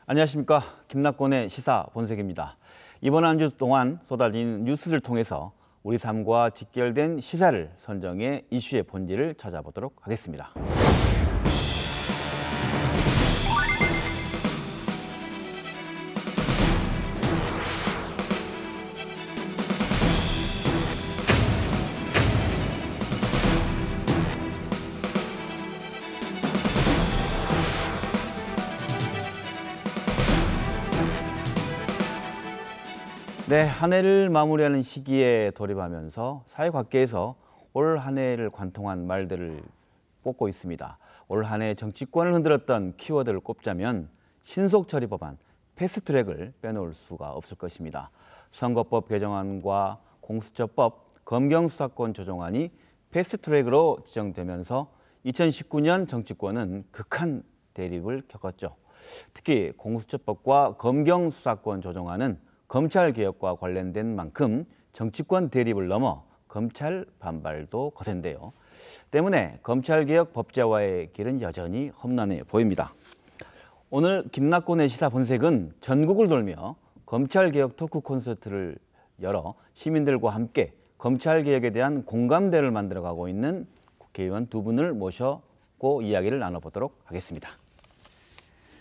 안녕하십니까. 김낙곤의 시사 본색입니다. 이번 한 주 동안 쏟아진 뉴스를 통해서 우리 삶과 직결된 시사를 선정해 이슈의 본질을 찾아보도록 하겠습니다. 네, 한 해를 마무리하는 시기에 돌입하면서 사회각계에서 올 한 해를 관통한 말들을 뽑고 있습니다. 올 한 해 정치권을 흔들었던 키워드를 꼽자면 신속 처리 법안, 패스트트랙을 빼놓을 수가 없을 것입니다. 선거법 개정안과 공수처법, 검경수사권 조정안이 패스트트랙으로 지정되면서 2019년 정치권은 극한 대립을 겪었죠. 특히 공수처법과 검경수사권 조정안은 검찰개혁과 관련된 만큼 정치권 대립을 넘어 검찰 반발도 거센데요. 때문에 검찰개혁 법제화의 길은 여전히 험난해 보입니다. 오늘 김낙곤의 시사 본색은 전국을 돌며 검찰개혁 토크 콘서트를 열어 시민들과 함께 검찰개혁에 대한 공감대를 만들어가고 있는 국회의원 두 분을 모셔고 이야기를 나눠보도록 하겠습니다.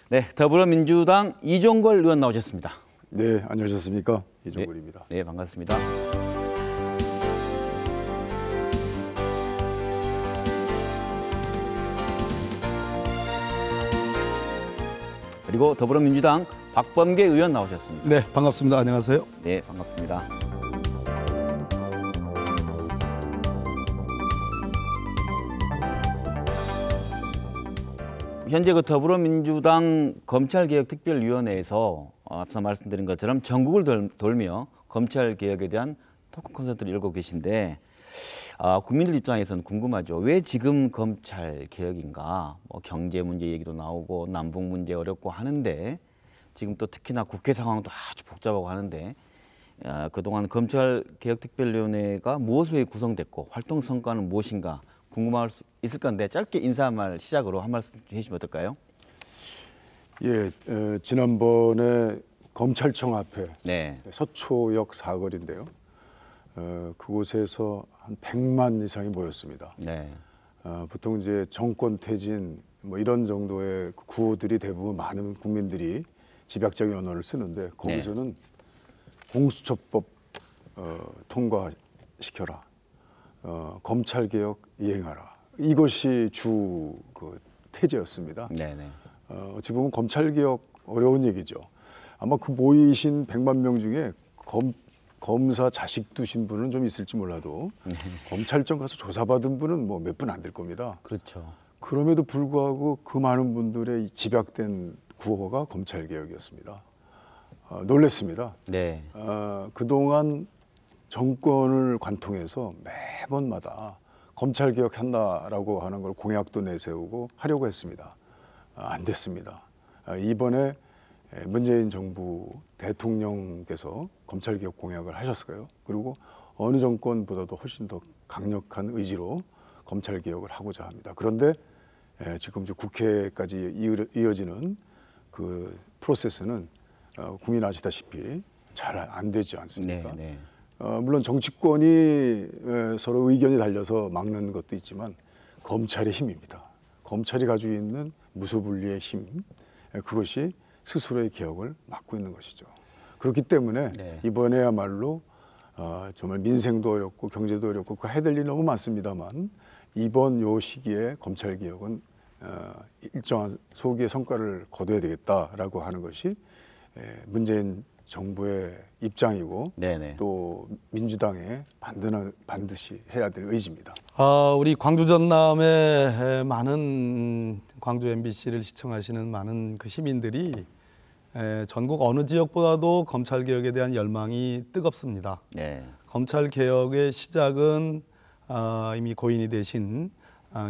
네, 더불어민주당 이종걸 의원 나오셨습니다. 네, 안녕하셨습니까? 이종걸입니다. 네, 반갑습니다. 그리고 더불어민주당 박범계 의원 나오셨습니다. 네, 반갑습니다. 안녕하세요. 네, 반갑습니다. 현재 더불어민주당 검찰개혁특별위원회에서 앞서 말씀드린 것처럼 전국을 돌며 검찰개혁에 대한 토크 콘서트를 열고 계신데 국민들 입장에서는 궁금하죠. 왜 지금 검찰개혁인가? 경제 문제 얘기도 나오고 남북 문제 어렵고 하는데 지금 또 특히나 국회 상황도 아주 복잡하고 하는데 그동안 검찰개혁특별위원회가 무엇을 위해 구성됐고 활동 성과는 무엇인가 궁금할 수 있을 건데 짧게 인사말 시작으로 한 말씀 해주시면 어떨까요? 예, 지난번에 검찰청 앞에 네. 서초역 사거리인데요. 그곳에서 한 100만 이상이 모였습니다. 네. 보통 이제 정권 퇴진 뭐 이런 정도의 구호들이 대부분 많은 국민들이 집약적인 언어를 쓰는데 거기서는 공수처법 통과시켜라. 검찰개혁 이행하라. 이것이 주 태제였습니다. 네네. 어찌 보면 검찰개혁 어려운 얘기죠. 아마 그 모이신 100만 명 중에 검사 자식 두신 분은 좀 있을지 몰라도 검찰청 가서 조사받은 분은 뭐 몇 분 안 될 겁니다. 그렇죠. 그럼에도 불구하고 그 많은 분들의 집약된 구호가 검찰개혁이었습니다. 놀랬습니다. 네. 그동안 정권을 관통해서 매번마다 검찰개혁한다라고 하는 걸 공약도 내세우고 하려고 했습니다. 안 됐습니다. 이번에 문재인 정부 대통령께서 검찰개혁 공약을 하셨어요. 그리고 어느 정권보다도 훨씬 더 강력한 의지로 검찰개혁을 하고자 합니다. 그런데 지금 이제 국회까지 이어지는 그 프로세스는 국민 아시다시피 잘 안 되지 않습니까? 네, 네. 물론 정치권이 서로 의견이 달려서 막는 것도 있지만 검찰의 힘입니다. 검찰이 가지고 있는 무소불위의 힘, 그것이 스스로의 개혁을 막고 있는 것이죠. 그렇기 때문에 네. 이번에야말로 정말 민생도 어렵고 경제도 어렵고 그 해야 될 일이 너무 많습니다만 이번 요 시기에 검찰개혁은 일정한 소기의 성과를 거둬야 되겠다라고 하는 것이 문재인 정부의 입장이고 네네. 또 민주당의 반드시 해야 될 의지입니다. 우리 광주 전남의 많은 광주 MBC를 시청하시는 많은 그 시민들이 전국 어느 지역보다도 검찰개혁에 대한 열망이 뜨겁습니다. 네. 검찰개혁의 시작은 이미 고인이 되신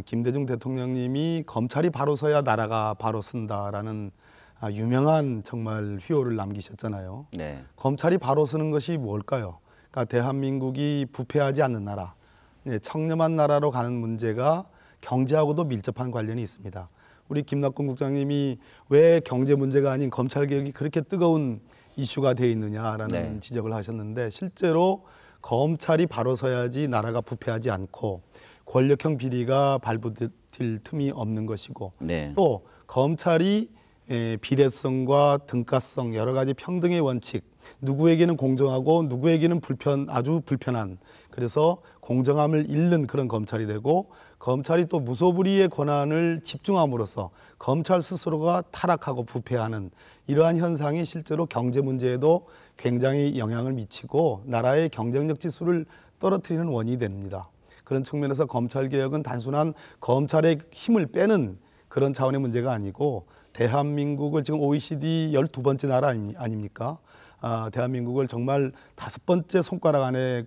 김대중 대통령님이 검찰이 바로 서야 나라가 바로 선다라는 유명한 정말 휘호를 남기셨잖아요. 네. 검찰이 바로 서는 것이 뭘까요? 그러니까 대한민국이 부패하지 않는 나라, 청렴한 나라로 가는 문제가 경제하고도 밀접한 관련이 있습니다. 우리 김낙곤 국장님이 왜 경제 문제가 아닌 검찰 개혁이 그렇게 뜨거운 이슈가 되어 있느냐라는 네. 지적을 하셨는데 실제로 검찰이 바로 서야지 나라가 부패하지 않고 권력형 비리가 발부될 틈이 없는 것이고 네. 또 검찰이 비례성과 등가성 여러 가지 평등의 원칙 누구에게는 공정하고 누구에게는 아주 불편한 그래서 공정함을 잃는 그런 검찰이 되고 검찰이 또 무소불위의 권한을 집중함으로써 검찰 스스로가 타락하고 부패하는 이러한 현상이 실제로 경제 문제에도 굉장히 영향을 미치고 나라의 경쟁력 지수를 떨어뜨리는 원인이 됩니다. 그런 측면에서 검찰개혁은 단순한 검찰의 힘을 빼는 그런 차원의 문제가 아니고 대한민국을 지금 OECD 12번째 나라 아닙니까? 대한민국을 정말 5번째 손가락 안에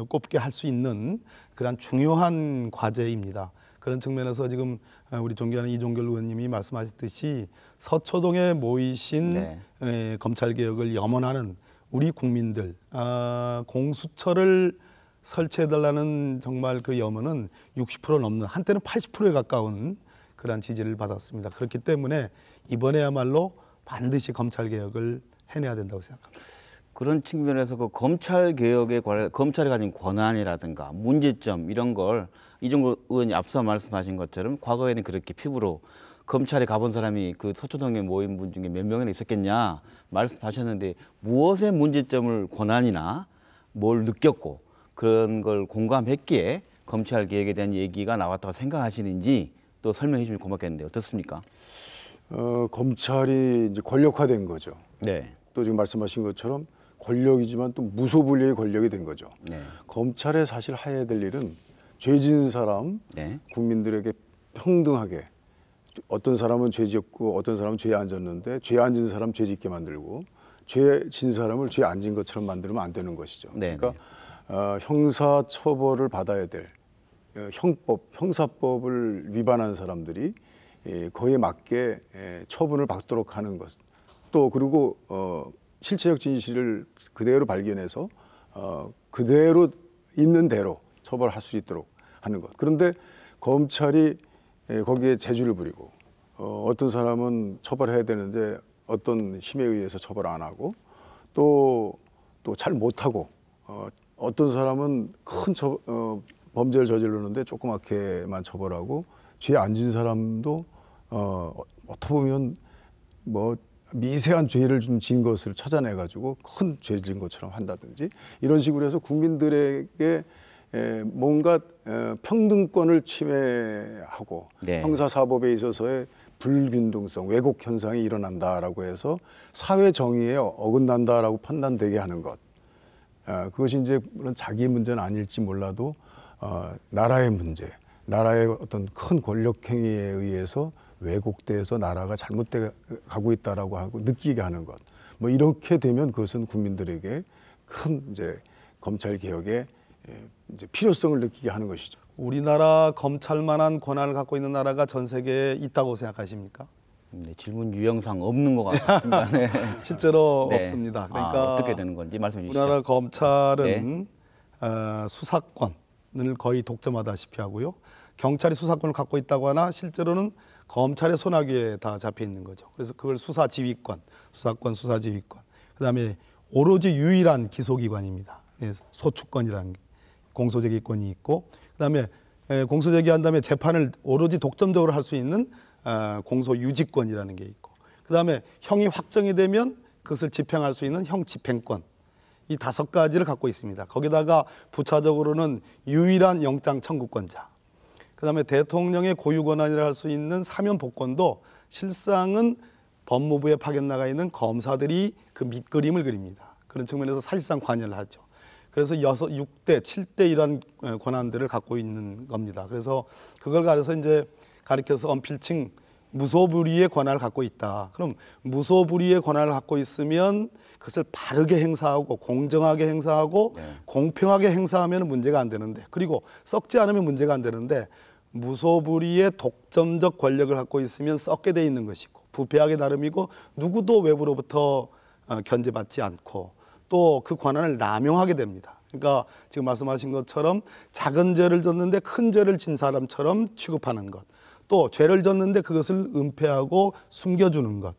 꼽게 할 수 있는 그런 중요한 과제입니다. 그런 측면에서 지금 우리 존경하는 이종결 의원님이 말씀하셨듯이 서초동에 모이신 네. 검찰개혁을 염원하는 우리 국민들 공수처를 설치해달라는 정말 그 염원은 60% 넘는 한때는 80%에 가까운 그런 지지를 받았습니다. 그렇기 때문에 이번에야말로 반드시 검찰개혁을 해내야 된다고 생각합니다. 그런 측면에서 그 검찰 개혁에 관해 검찰이 가진 권한이라든가 문제점 이런 걸 이종걸 의원이 앞서 말씀하신 것처럼 과거에는 그렇게 피부로 검찰에 가본 사람이 그 서초동에 모인 분 중에 몇 명이나 있었겠냐 말씀하셨는데 무엇의 문제점을 권한이나 뭘 느꼈고 그런 걸 공감했기에 검찰 개혁에 대한 얘기가 나왔다고 생각하시는지 또 설명해 주시면 고맙겠는데 어떻습니까? 검찰이 이제 권력화된 거죠. 네. 또 지금 말씀하신 것처럼 권력이지만 또 무소불위의 권력이 된 거죠. 네. 검찰에 사실 해야 될 일은 죄 지은 사람, 네. 국민들에게 평등하게 어떤 사람은 죄 지었고 어떤 사람은 죄 안 졌는데 죄 안 진 사람 죄 짓게 만들고 죄 진 사람을 죄 안 진 것처럼 만들면 안 되는 것이죠. 네. 그러니까 형사 처벌을 받아야 될 형사법을 위반한 사람들이 거기에 맞게 처분을 받도록 하는 것. 또 그리고 실체적 진실을 그대로 발견해서 그대로 있는 대로 처벌할 수 있도록 하는 것. 그런데 검찰이 거기에 재주를 부리고 어떤 사람은 처벌해야 되는데 어떤 힘에 의해서 처벌 안 하고 또 잘 못하고 어떤 사람은 큰 범죄를 저지르는데 조그맣게만 처벌하고 죄 안 진 사람도 어떻게 보면 뭐 미세한 죄를 좀 지은 것을 찾아내 가지고 큰 죄를 지은 것처럼 한다든지 이런 식으로 해서 국민들에게 뭔가 평등권을 침해하고 네. 형사사법에 있어서의 불균등성, 왜곡 현상이 일어난다라고 해서 사회 정의에 어긋난다라고 판단되게 하는 것. 그것이 이제 물론 자기 문제는 아닐지 몰라도 나라의 문제, 나라의 어떤 큰 권력 행위에 의해서 왜곡돼서 나라가 잘못돼 가고 있다라고 하고 느끼게 하는 것. 뭐 이렇게 되면 그것은 국민들에게 큰 이제 검찰 개혁의 이제 필요성을 느끼게 하는 것이죠. 우리나라 검찰만한 권한을 갖고 있는 나라가 전 세계에 있다고 생각하십니까? 네, 질문 유형상 없는 것 같습니다. 네. 실제로 네. 없습니다. 그러니까 어떻게 되는 건지 말씀해 주시죠. 우리나라 검찰은 수사권을 거의 독점하다시피 하고요. 경찰이 수사권을 갖고 있다고 하나 실제로는 검찰의 손아귀에 다 잡혀 있는 거죠. 그래서 그걸 수사지휘권, 수사권, 수사지휘권. 그다음에 오로지 유일한 기소기관입니다. 소추권이라는 공소제기권이 있고, 그다음에 공소제기한 다음에 재판을 오로지 독점적으로 할 수 있는 공소유지권이라는 게 있고, 그다음에 형이 확정이 되면 그것을 집행할 수 있는 형집행권. 이 5가지를 갖고 있습니다. 거기다가 부차적으로는 유일한 영장 청구권자. 그다음에 대통령의 고유 권한이라 할 수 있는 사면 복권도 실상은 법무부에 파견 나가 있는 검사들이 그 밑그림을 그립니다. 그런 측면에서 사실상 관여를 하죠. 그래서 6대, 7대 이런 권한들을 갖고 있는 겁니다. 그래서 그걸 가리켜서 언필칭 무소불위의 권한을 갖고 있다. 그럼 무소불위의 권한을 갖고 있으면 그것을 바르게 행사하고 공정하게 행사하고 공평하게 행사하면 문제가 안 되는데, 그리고 썩지 않으면 문제가 안 되는데, 무소불위의 독점적 권력을 갖고 있으면 썩게 돼 있는 것이고 부패하게 나름이고 누구도 외부로부터 견제받지 않고 또 그 권한을 남용하게 됩니다. 그러니까 지금 말씀하신 것처럼 작은 죄를 졌는데 큰 죄를 진 사람처럼 취급하는 것, 또 죄를 졌는데 그것을 은폐하고 숨겨주는 것.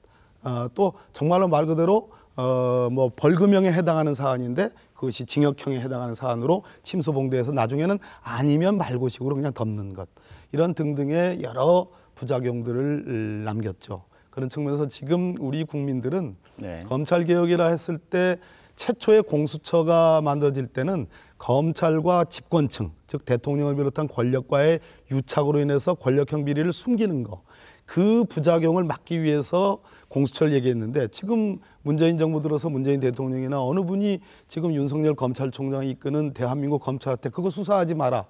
또 정말로 말 그대로 뭐 벌금형에 해당하는 사안인데 그것이 징역형에 해당하는 사안으로 침소봉대해서 나중에는 아니면 말고식으로 그냥 덮는 것. 이런 등등의 여러 부작용들을 남겼죠. 그런 측면에서 지금 우리 국민들은 네. 검찰개혁이라 했을 때 최초의 공수처가 만들어질 때는 검찰과 집권층, 즉 대통령을 비롯한 권력과의 유착으로 인해서 권력형 비리를 숨기는 거, 그 부작용을 막기 위해서 공수처를 얘기했는데 지금 문재인 정부 들어서 문재인 대통령이나 어느 분이 지금 윤석열 검찰총장이 이끄는 대한민국 검찰한테 그거 수사하지 마라,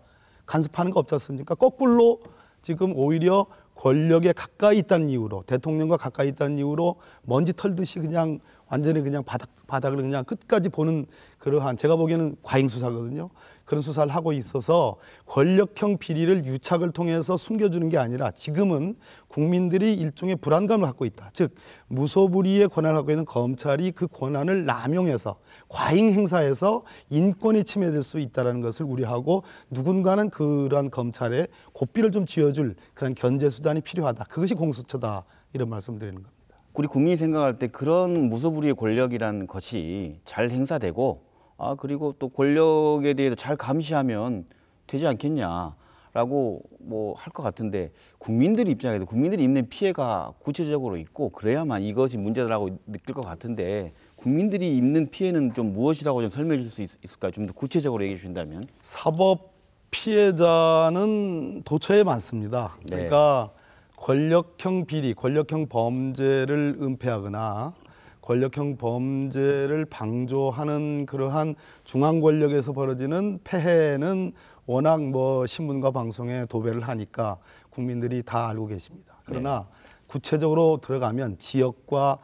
간섭하는 거 없지 않습니까? 거꾸로 지금 오히려 권력에 가까이 있다는 이유로, 대통령과 가까이 있다는 이유로 먼지 털듯이 그냥 완전히 그냥 바닥을 그냥 끝까지 보는 그러한, 제가 보기에는 과잉 수사거든요. 그런 수사를 하고 있어서 권력형 비리를 유착을 통해서 숨겨주는 게 아니라 지금은 국민들이 일종의 불안감을 갖고 있다. 즉 무소불위의 권한을 갖고 있는 검찰이 그 권한을 남용해서 과잉 행사해서 인권이 침해될 수 있다는 것을 우려하고 누군가는 그러한 검찰에 고삐를 좀 쥐어줄 그런 견제 수단이 필요하다. 그것이 공수처다. 이런 말씀을 드리는 겁니다. 우리 국민이 생각할 때 그런 무소불위의 권력이란 것이 잘 행사되고 그리고 또 권력에 대해서 잘 감시하면 되지 않겠냐라고 뭐 할 것 같은데 국민들 입장에도 국민들이 입는 피해가 구체적으로 있고 그래야만 이것이 문제라고 느낄 것 같은데 국민들이 입는 피해는 좀 무엇이라고 좀 설명해 줄 수 있을까요? 좀 더 구체적으로 얘기해 주신다면. 사법 피해자는 도처에 많습니다. 네. 그러니까 권력형 비리, 권력형 범죄를 은폐하거나 권력형 범죄를 방조하는 그러한 중앙 권력에서 벌어지는 폐해는 워낙 뭐 신문과 방송에 도배를 하니까 국민들이 다 알고 계십니다. 그러나 구체적으로 들어가면 지역과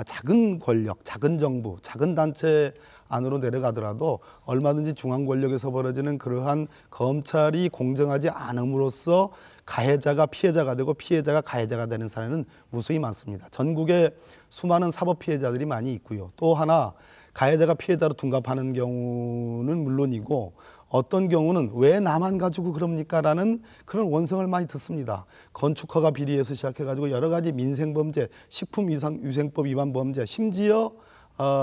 작은 권력, 작은 정부, 작은 단체 안으로 내려가더라도 얼마든지 중앙 권력에서 벌어지는 그러한 검찰이 공정하지 않음으로써 가해자가 피해자가 되고 피해자가 가해자가 되는 사례는 무수히 많습니다. 전국에 수많은 사법 피해자들이 많이 있고요. 또 하나 가해자가 피해자로 둔갑하는 경우는 물론이고 어떤 경우는 왜 나만 가지고 그럽니까? 라는 그런 원성을 많이 듣습니다. 건축허가 비리에서 시작해가지고 여러 가지 민생범죄, 식품위생법 위반 범죄, 심지어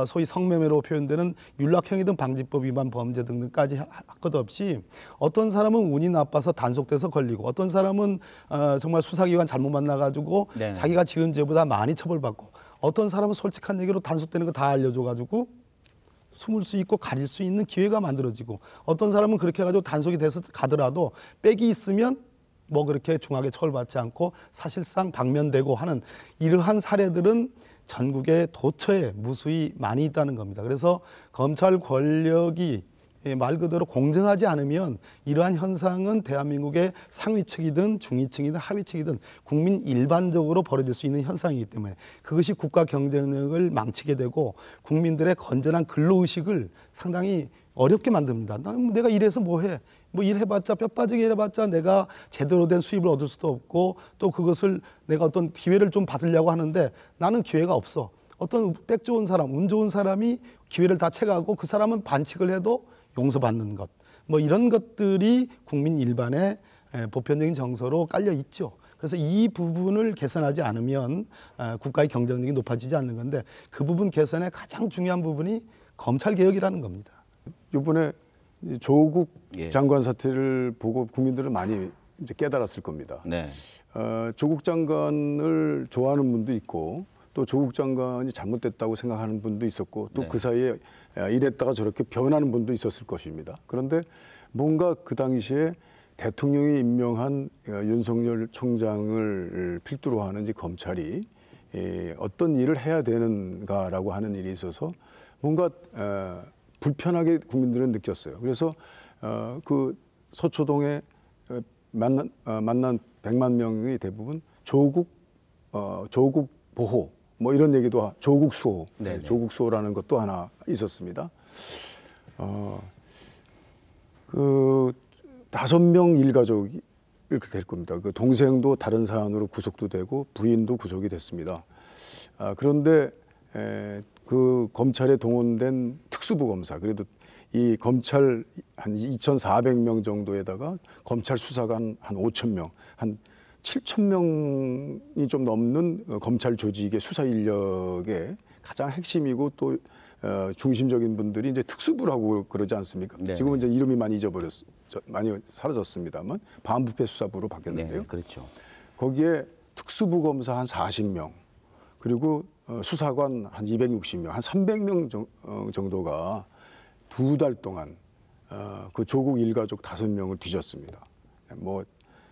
소위 성매매로 표현되는 윤락행위 등 방지법 위반 범죄 등등까지 할 것 없이 어떤 사람은 운이 나빠서 단속돼서 걸리고 어떤 사람은 정말 수사기관 잘못 만나가지고 네. 자기가 지은 죄보다 많이 처벌받고 어떤 사람은 솔직한 얘기로 단속되는 거 다 알려줘가지고 숨을 수 있고 가릴 수 있는 기회가 만들어지고 어떤 사람은 그렇게 해가지고 단속이 돼서 가더라도 백이 있으면 뭐 그렇게 중하게 처벌받지 않고 사실상 방면되고 하는 이러한 사례들은 전국에 도처에 무수히 많이 있다는 겁니다. 그래서 검찰 권력이 말 그대로 공정하지 않으면 이러한 현상은 대한민국의 상위층이든 중위층이든 하위층이든 국민 일반적으로 벌어질 수 있는 현상이기 때문에 그것이 국가 경쟁력을 망치게 되고 국민들의 건전한 근로의식을 상당히 어렵게 만듭니다. 내가 일해서 뭐해? 뭐 일해봤자 뼈 빠지게 일해봤자 내가 제대로 된 수입을 얻을 수도 없고 또 그것을 내가 어떤 기회를 좀 받으려고 하는데 나는 기회가 없어. 어떤 빽 좋은 사람, 운 좋은 사람이 기회를 다 채가고 그 사람은 반칙을 해도 용서받는 것. 뭐 이런 것들이 국민 일반의 보편적인 정서로 깔려 있죠. 그래서 이 부분을 개선하지 않으면 국가의 경쟁력이 높아지지 않는 건데 그 부분 개선의 가장 중요한 부분이 검찰개혁이라는 겁니다. 이번에 조국 예. 장관 사태를 보고 국민들은 많이 이제 깨달았을 겁니다. 네. 조국 장관을 좋아하는 분도 있고 또 조국 장관이 잘못됐다고 생각하는 분도 있었고 또 그 사이에 이랬다가 저렇게 변하는 분도 있었을 것입니다. 그런데 뭔가 그 당시에 대통령이 임명한 윤석열 총장을 필두로 하는 이제 검찰이 어떤 일을 해야 되는가라고 하는 일이 있어서 뭔가 불편하게 국민들은 느꼈어요. 그래서 그 서초동에 만난 100만 명이 대부분 조국 보호 뭐 이런 얘기도 조국 수호, 조국 수호라는 것도 하나 있었습니다. 그 5명 일가족이 이렇게 될 겁니다. 그 동생도 다른 사안으로 구속도 되고 부인도 구속이 됐습니다. 그런데 그 검찰에 동원된 특수부 검사, 그래도 이 검찰 한 2,400명 정도에다가 검찰 수사관 한 5,000명, 한 7천 명이 좀 넘는 검찰 조직의 수사 인력의 가장 핵심이고 또 중심적인 분들이 이제 특수부라고 그러지 않습니까? 네. 지금은 이제 이름이 많이 많이 사라졌습니다만 반부패 수사부로 네, 바뀌었는데요. 그렇죠. 거기에 특수부 검사 한 40명, 그리고 수사관 한 260명, 한 300명 정도가 2달 동안 그 조국 일가족 5명을 뒤졌습니다. 뭐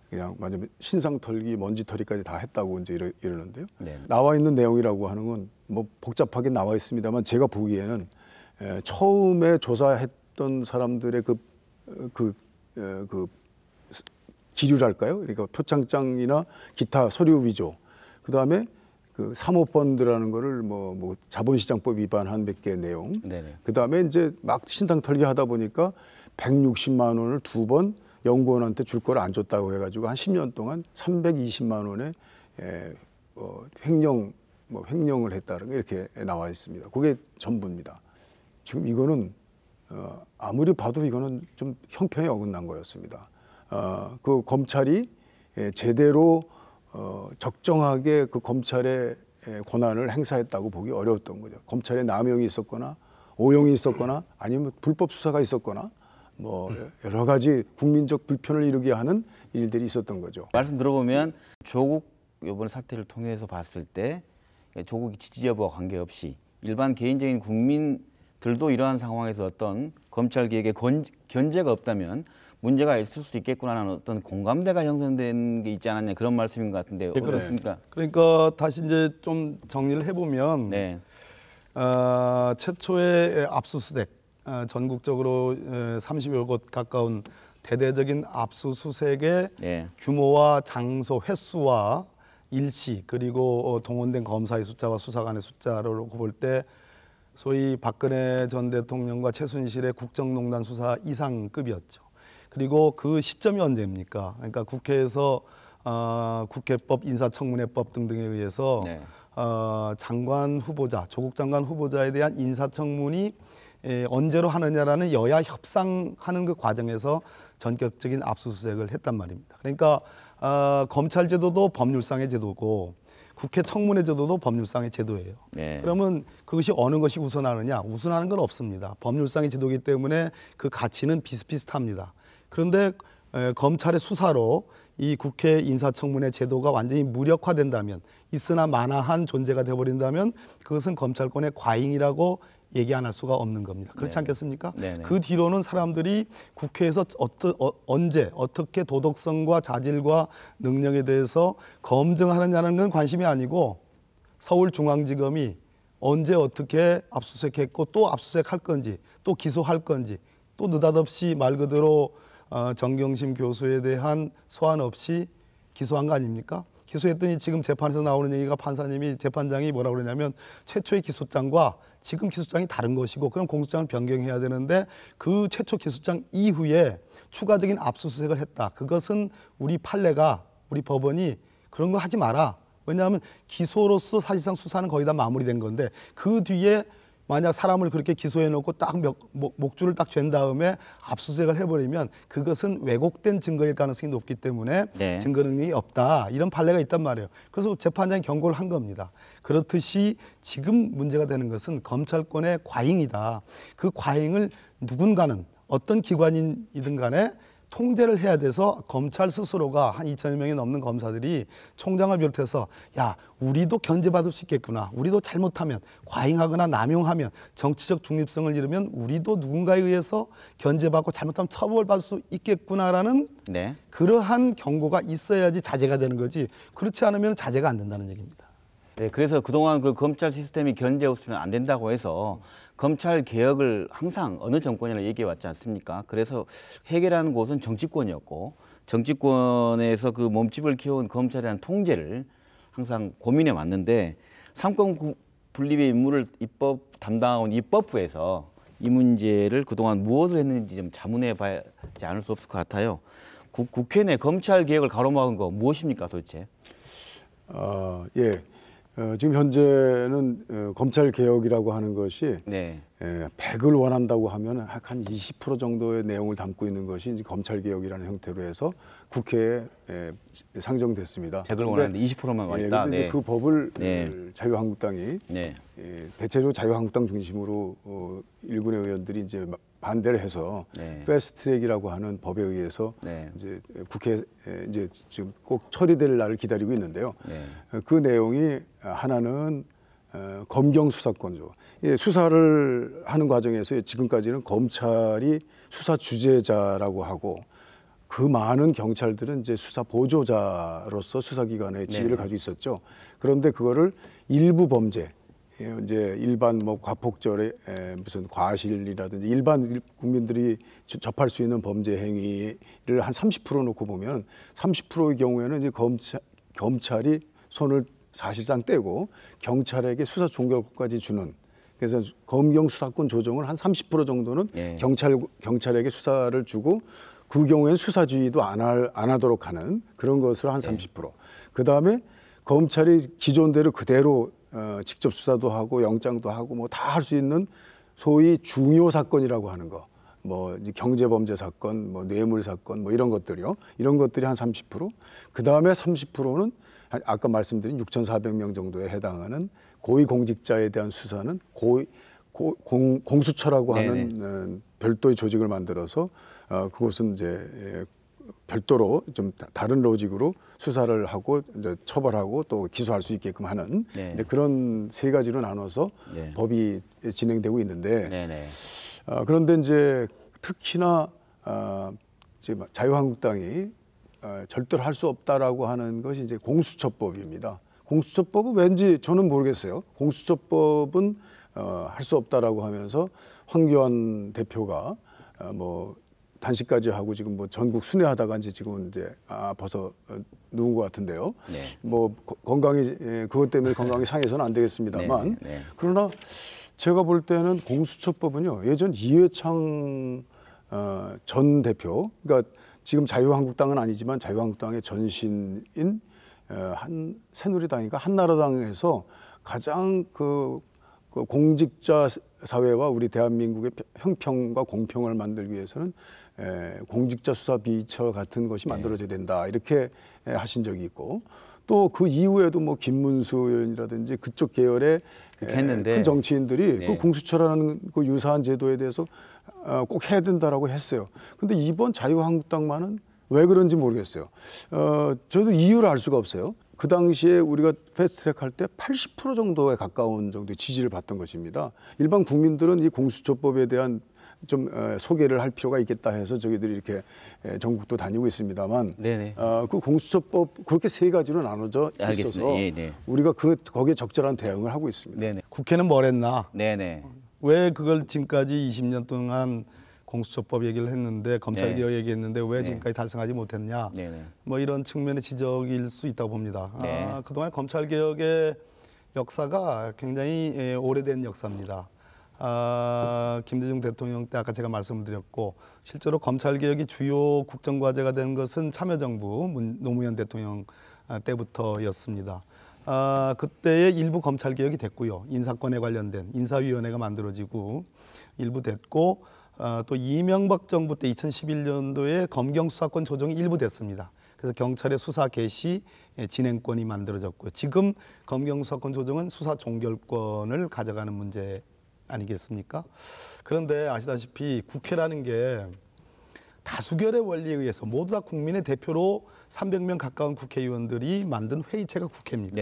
그냥 완전 신상털기, 먼지털이까지 다 했다고 이제 이러는데요. 네. 나와 있는 내용이라고 하는 건 뭐 복잡하게 나와 있습니다만 제가 보기에는 처음에 조사했던 사람들의 그 기류랄까요? 그러니까 표창장이나 기타 서류 위조, 그 다음에 그 사모펀드라는 거를 뭐 자본시장법 위반한 몇 개 내용, 네네. 그 다음에 이제 막 신상털기 하다 보니까 160만 원을 2번 연구원한테 줄 걸 안 줬다고 해가지고 한 10년 동안 320만 원의 횡령을 했다는 게 이렇게 나와 있습니다. 그게 전부입니다. 지금 이거는 아무리 봐도 이거는 좀 형평에 어긋난 거였습니다. 그 검찰이 제대로 적정하게 그 검찰의 권한을 행사했다고 보기 어려웠던 거죠. 검찰에 남용이 있었거나 오용이 있었거나 아니면 불법 수사가 있었거나 뭐 여러 가지 국민적 불편을 이루게 하는 일들이 있었던 거죠. 말씀 들어보면 조국 이번 사태를 통해서 봤을 때 조국의 지지 여부와 관계없이 일반 개인적인 국민들도 이러한 상황에서 어떤 검찰 개혁의 견제가 없다면 문제가 있을 수 있겠구나라는 어떤 공감대가 형성된 게 있지 않았냐 그런 말씀인 것 같은데 어떻습니까? 그러니까 다시 이제 좀 정리를 해보면 네. 최초의 압수수색 전국적으로 30여 곳 가까운 대대적인 압수수색의 네. 규모와 장소, 횟수와 일시 그리고 동원된 검사의 숫자와 수사관의 숫자로 볼 때 소위 박근혜 전 대통령과 최순실의 국정농단 수사 이상급이었죠. 그리고 그 시점이 언제입니까? 그러니까 국회에서 국회법, 인사청문회법 등등에 의해서 네. 장관 후보자, 조국 장관 후보자에 대한 인사청문이 언제로 하느냐라는 여야 협상하는 그 과정에서 전격적인 압수수색을 했단 말입니다. 그러니까 검찰 제도도 법률상의 제도고 국회 청문회 제도도 법률상의 제도예요. 네. 그러면 그것이 어느 것이 우선하느냐? 우선하는 건 없습니다. 법률상의 제도이기 때문에 그 가치는 비슷비슷합니다. 그런데 검찰의 수사로 이 국회 인사청문회 제도가 완전히 무력화된다면, 있으나 마나한 존재가 되어버린다면 그것은 검찰권의 과잉이라고 얘기 안 할 수가 없는 겁니다. 그렇지 네. 않겠습니까? 네네. 그 뒤로는 사람들이 국회에서 언제 어떻게 도덕성과 자질과 능력에 대해서 검증하느냐는 건 관심이 아니고 서울중앙지검이 언제 어떻게 압수수색했고 또 압수수색할 건지 또 기소할 건지 또 느닷없이 말 그대로 정경심 교수에 대한 소환 없이 기소한 거 아닙니까? 기소했더니 지금 재판에서 나오는 얘기가 재판장이 뭐라고 그러냐면 최초의 기소장과 지금 기소장이 다른 것이고 그럼 공소장을 변경해야 되는데 그 최초 기소장 이후에 추가적인 압수수색을 했다. 그것은 우리 판례가 우리 법원이 그런 거 하지 마라. 왜냐하면 기소로서 사실상 수사는 거의 다 마무리된 건데 그 뒤에 만약 사람을 그렇게 기소해놓고 딱 목줄을 딱 잰 다음에 압수수색을 해버리면 그것은 왜곡된 증거일 가능성이 높기 때문에 네. 증거 능력이 없다. 이런 판례가 있단 말이에요. 그래서 재판장이 경고를 한 겁니다. 그렇듯이 지금 문제가 되는 것은 검찰권의 과잉이다. 그 과잉을 누군가는 어떤 기관이든 간에 통제를 해야 돼서 검찰 스스로가 한 2천여 명이 넘는 검사들이 총장을 비롯해서 야 우리도 견제받을 수 있겠구나. 우리도 잘못하면 과잉하거나 남용하면 정치적 중립성을 잃으면 우리도 누군가에 의해서 견제받고 잘못하면 처벌받을 수 있겠구나라는 네. 그러한 경고가 있어야지 자제가 되는 거지. 그렇지 않으면 자제가 안 된다는 얘기입니다. 네, 그래서 그동안 그 검찰 시스템이 견제 없으면 안 된다고 해서 검찰 개혁을 항상 어느 정권이나 얘기해 왔지 않습니까? 그래서 해결하는 곳은 정치권이었고 정치권에서 그 몸집을 키워온 검찰에 대한 통제를 항상 고민해 왔는데 삼권 분립의 임무를 담당한 입법부에서 이 문제를 그동안 무엇을 했는지 좀 자문해 봐야지 않을 수 없을 것 같아요. 국회 내 검찰 개혁을 가로막은 거 무엇입니까 도대체? 예. 지금 현재는 검찰 개혁이라고 하는 것이 네. 100을 원한다고 하면 한 20% 정도의 내용을 담고 있는 것이 이제 검찰 개혁이라는 형태로 해서 국회에 상정됐습니다. 100을 원하는데 20%만 와 있다. 그런데 네. 이제 그 법을 네. 자유한국당이 네. 대체로 자유한국당 중심으로 일군의 의원들이 이제 반대를 해서 네. 패스트트랙이라고 하는 법에 의해서 네. 이제 국회에 이제 지금 꼭 처리될 날을 기다리고 있는데요. 네. 그 내용이 하나는 검경 수사권조. 수사를 하는 과정에서 지금까지는 검찰이 수사 주재자라고 하고 그 많은 경찰들은 이제 수사 보조자로서 수사기관의 지위를 네. 가지고 있었죠. 그런데 그거를 일부 범죄, 이제 일반 뭐 과폭절의 무슨 과실이라든지 일반 국민들이 접할 수 있는 범죄 행위를 한 30% 놓고 보면 30%의 경우에는 이제 검찰이 손을 사실상 떼고 경찰에게 수사 종결권까지 주는, 그래서 검경 수사권 조정을 한 30% 정도는 예. 경찰에게 수사를 주고 그 경우에는 수사지휘도 안 하도록 하는 그런 것을 한 30%. 그 다음에 검찰이 기존대로 그대로 직접 수사도 하고 영장도 하고 뭐 다 할 수 있는 소위 중요 사건이라고 하는 거, 뭐 경제범죄 사건, 뭐 뇌물 사건, 뭐 이런 것들이요. 이런 것들이 한 30%. 그 다음에 30%는 아까 말씀드린 6,400명 정도에 해당하는 고위공직자에 대한 수사는 공수처라고 하는 별도의 조직을 만들어서 그것은 이제 별도로 좀 다른 로직으로 수사를 하고 이제 처벌하고 또 기소할 수 있게끔 하는 이제 그런 세 가지로 나눠서 법이 진행되고 있는데 그런데 이제 특히나 지금 자유한국당이 절대로 할 수 없다라고 하는 것이 이제 공수처법입니다. 공수처법은 왠지 저는 모르겠어요. 공수처법은 할 수 없다라고 하면서 황교안 대표가 뭐 단식까지 하고 지금 뭐 전국 순회하다가 이제 지금 이제 벌써 누운 것 같은데요. 뭐 건강이 그것 때문에 건강이 상해서는 안 되겠습니다만 그러나 제가 볼 때는 공수처법은요 예전 이회창 전 대표, 그러니까 지금 자유한국당은 아니지만 자유한국당의 전신인 한 새누리당인가 한나라당에서 가장 그 공직자 사회와 우리 대한민국의 형평과 공평을 만들기 위해서는 공직자 수사 비처 같은 것이 만들어져야 된다 이렇게 하신 적이 있고 또 그 이후에도 뭐 김문수 의원이라든지 그쪽 계열의 큰 정치인들이 그 공수처라는 그 유사한 제도에 대해서 꼭 해야 된다라고 했어요. 근데 이번 자유한국당만은 왜 그런지 모르겠어요. 저도 이유를 알 수가 없어요. 그 당시에 우리가 패스트트랙 할 때 80% 정도에 가까운 정도의 지지를 받던 것입니다. 일반 국민들은 이 공수처법에 대한 좀 소개를 할 필요가 있겠다 해서 저희들이 이렇게 전국도 다니고 있습니다만 그 공수처법 그렇게 세 가지로 나눠져 있어서 우리가 거기에 적절한 대응을 하고 있습니다. 국회는 뭘 했나? 왜 그걸 지금까지 20년 동안 공수처법 얘기를 했는데 검찰개혁 얘기했는데 왜 지금까지 달성하지 못했냐? 뭐 이런 측면의 지적일 수 있다고 봅니다. 그동안 검찰개혁의 역사가 굉장히 오래된 역사입니다. 김대중 대통령 때 아까 제가 말씀을 드렸고 실제로 검찰개혁이 주요 국정과제가 된 것은 참여정부 노무현 대통령 때부터였습니다. 그때에 일부 검찰개혁이 됐고요. 인사권에 관련된 인사위원회가 만들어지고 일부 됐고 또 이명박 정부 때 2011년도에 검경 수사권 조정이 일부 됐습니다. 그래서 경찰의 수사 개시 진행권이 만들어졌고요. 지금 검경 수사권 조정은 수사 종결권을 가져가는 문제 아니겠습니까? 그런데 아시다시피 국회라는 게 다수결의 원리에 의해서 모두 다 국민의 대표로 300명 가까운 국회의원들이 만든 회의체가 국회입니다.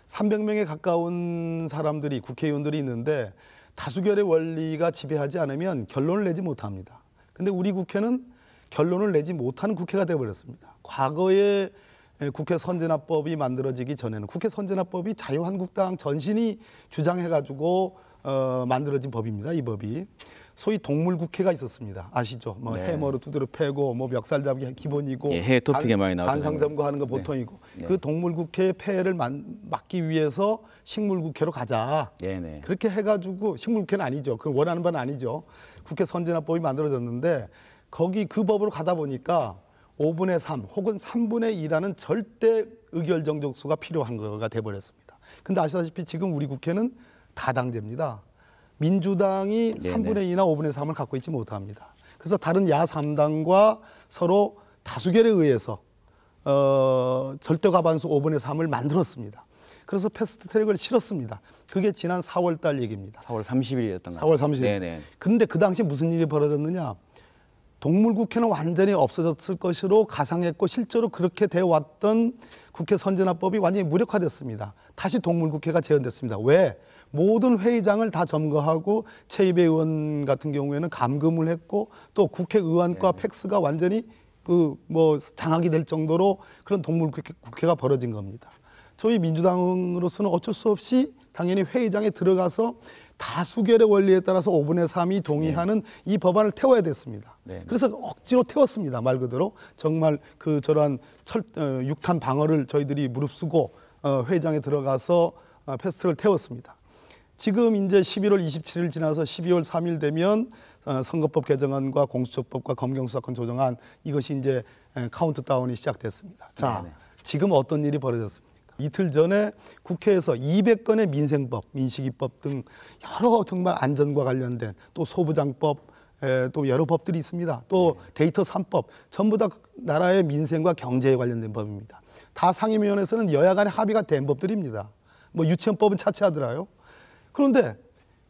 300명에 가까운 사람들이 국회의원들이 있는데 다수결의 원리가 지배하지 않으면 결론을 내지 못합니다. 근데 우리 국회는 결론을 내지 못하는 국회가 되어버렸습니다. 과거에 국회 선진화법이 만들어지기 전에는 국회 선진화법이 자유한국당 전신이 주장해가지고 만들어진 법입니다. 이 법이 소위 동물국회가 있었습니다. 아시죠? 뭐 해머로 두드려 패고 뭐 멱살 잡기 기본이고 해 토픽에 많이 나오죠. 단상 점거하는 거 보통이고 그 동물국회의 폐해를 막기 위해서 식물국회로 가자. 그렇게 해가지고 식물국회는 아니죠. 그 원하는 바는 아니죠. 국회 선진화법이 만들어졌는데 거기 그 법으로 가다 보니까 5분의 3 혹은 3분의 2라는 절대 의결 정족수가 필요한 거가 돼버렸습니다. 근데 아시다시피 지금 우리 국회는 다당제입니다. 민주당이 네네. 3분의 2나 5분의 3을 갖고 있지 못합니다. 그래서 다른 야 3당과 서로 다수결에 의해서 절대 과반수 5분의 3을 만들었습니다. 그래서 패스트트랙을 실었습니다. 그게 지난 4월 달 얘기입니다. 4월 30일이었던 것 4월 30일. 네네. 그런데 그 당시 무슨 일이 벌어졌느냐. 동물국회는 완전히 없어졌을 것으로 가상했고 실제로 그렇게 돼 왔던 국회 선진화법이 완전히 무력화됐습니다. 다시 동물국회가 재현됐습니다. 왜? 모든 회의장을 다 점거하고 최입의 의원 같은 경우에는 감금을 했고 또 국회의원과 팩스가 완전히 장악이 될 정도로 그런 동물국회가 벌어진 겁니다. 저희 민주당으로서는 어쩔 수 없이 당연히 회의장에 들어가서 다수결의 원리에 따라서 5분의 3이 동의하는 이 법안을 태워야 됐습니다. 그래서 억지로 태웠습니다. 말 그대로 정말 저러한 육탄 방어를 저희들이 무릅쓰고 회의장에 들어가서 패스트를 태웠습니다. 지금 이제 11월 27일 지나서 12월 3일 되면 선거법 개정안과 공수처법과 검경수사권 조정안 이것이 이제 카운트다운이 시작됐습니다. 자, 지금 어떤 일이 벌어졌습니까? 이틀 전에 국회에서 200건의 민생법, 민식이법 등 여러 정말 안전과 관련된 또 소부장법, 또 여러 법들이 있습니다. 또 데이터 3법, 전부 다 나라의 민생과 경제에 관련된 법입니다. 다 상임위원회에서는 여야 간의 합의가 된 법들입니다. 뭐 유치원법은 차치하더라요. 그런데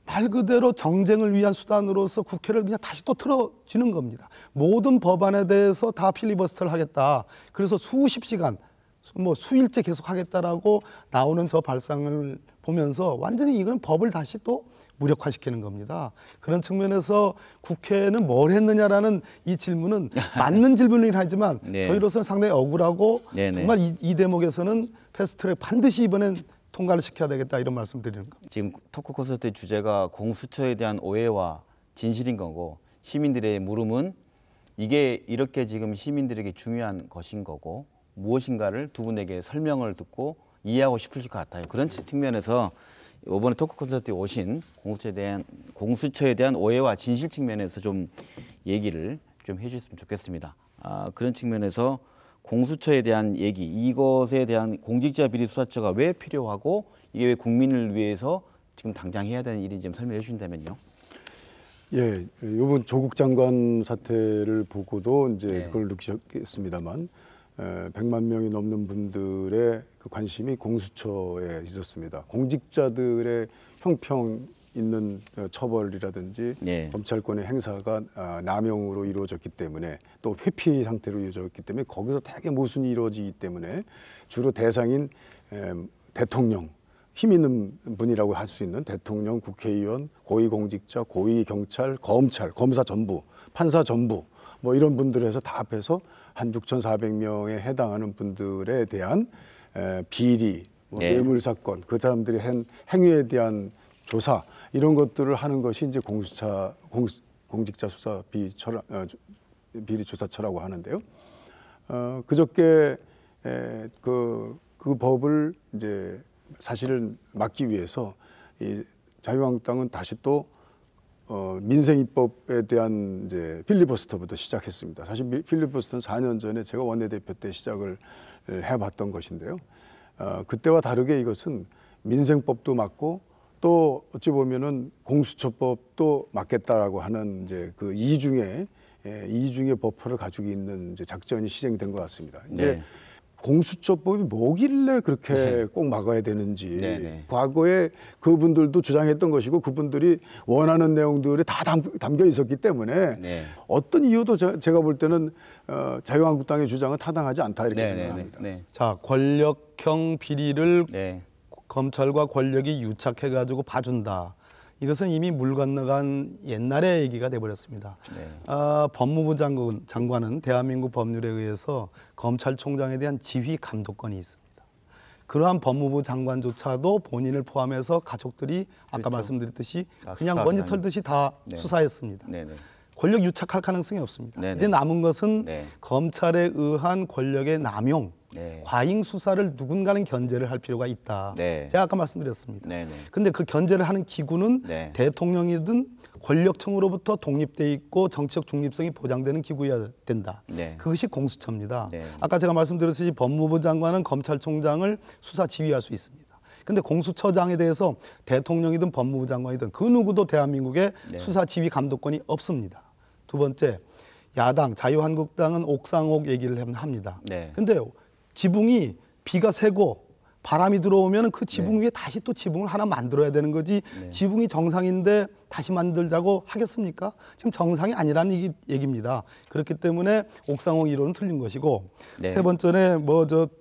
말 그대로 정쟁을 위한 수단으로서 국회를 그냥 다시 또 틀어주는 겁니다. 모든 법안에 대해서 다 필리버스터를 하겠다. 그래서 수십 시간, 수일째 계속 하겠다라고 나오는 저 발상을 보면서 완전히 이건 법을 다시 또 무력화시키는 겁니다. 그런 측면에서 국회는 뭘 했느냐라는 이 질문은 맞는 질문이긴 하지만 저희로서는 상당히 억울하고 정말 이 대목에서는 패스트트랙 반드시 이번엔 통과를 시켜야 되겠다 이런 말씀 드리는 겁니다. 지금 토크 콘서트의 주제가 공수처에 대한 오해와 진실인 거고 시민들의 물음은 이게 이렇게 지금 시민들에게 중요한 것인 거고 무엇인가를 두 분에게 설명을 듣고 이해하고 싶으실 것 같아요. 그런 측면에서 이번에 토크 콘서트에 오신 공수처에 대한 오해와 진실 측면에서 좀 얘기를 좀 해주셨으면 좋겠습니다. 그런 측면에서 공수처에 대한 얘기, 이것에 대한 공직자 비리 수사처가 왜 필요하고 이게 왜 국민을 위해서 지금 당장 해야 되는 일인지 좀 설명해 주신다면요. 예, 이번 조국 장관 사태를 보고도 이제 그걸 느끼셨겠습니다만 100만 명이 넘는 분들의 그 관심이 공수처에 있었습니다. 공직자들의 형평 있는 처벌이라든지 검찰권의 행사가 남용으로 이루어졌기 때문에 또 회피 상태로 이루어졌기 때문에 거기서 되게 모순이 이루어지기 때문에 주로 대상인 대통령, 힘 있는 분이라고 할 수 있는 대통령, 국회의원, 고위공직자, 고위경찰, 검찰, 검사 전부, 판사 전부 뭐 이런 분들에서 다 합해서 한 6,400명에 해당하는 분들에 대한 비리, 뇌물 사건, 그 사람들이 한 행위에 대한 조사 이런 것들을 하는 것이 이제 공직자 수사 비리 조사처라고 하는데요. 그저께 그 법을 이제 사실은 막기 위해서 이 자유한국당은 다시 또 민생입법에 대한 이제 필리버스터부터 시작했습니다. 사실 필리버스터는 4년 전에 제가 원내대표 때 시작을 해봤던 것인데요. 그때와 다르게 이것은 민생법도 막고 또 어찌 보면은 공수처법도 막겠다라고 하는 이제 그 이중의 버퍼를 가지고 있는 이제 작전이 시행된 것 같습니다. 이제 공수처법이 뭐길래 그렇게 꼭 막아야 되는지 과거에 그분들도 주장했던 것이고 그분들이 원하는 내용들이 다 담겨 있었기 때문에 어떤 이유도 제가 볼 때는 자유한국당의 주장은 타당하지 않다 이렇게 생각합니다. 자, 권력형 비리를 검찰과 권력이 유착해가지고 봐준다. 이것은 이미 물 건너간 옛날의 얘기가 돼버렸습니다. 법무부 장관은 대한민국 법률에 의해서 검찰총장에 대한 지휘 감독권이 있습니다. 그러한 법무부 장관조차도 본인을 포함해서 가족들이 아까 말씀드렸듯이 그냥 먼지 털듯이 다 수사했습니다. 권력 유착할 가능성이 없습니다. 이제 남은 것은 검찰에 의한 권력의 남용, 네. 과잉 수사를 누군가는 견제를 할 필요가 있다. 네. 제가 아까 말씀드렸습니다. 네, 네. 근데 그 견제를 하는 기구는 네. 대통령이든 권력층으로부터 독립돼 있고 정치적 중립성이 보장되는 기구여야 된다. 네. 그것이 공수처입니다. 네. 아까 제가 말씀드렸듯이 법무부 장관은 검찰총장을 수사 지휘할 수 있습니다. 근데 공수처장에 대해서 대통령이든 법무부 장관이든 그 누구도 대한민국에 네. 수사 지휘 감독권이 없습니다. 두 번째, 야당 자유한국당은 옥상옥 얘기를 합니다. 네. 근데 지붕이 비가 새고 바람이 들어오면 그 지붕 네. 위에 다시 또 지붕을 하나 만들어야 되는 거지. 네. 지붕이 정상인데 다시 만들자고 하겠습니까? 지금 정상이 아니라는 얘기입니다. 그렇기 때문에 옥상옥 이론은 틀린 것이고 네. 세 번째는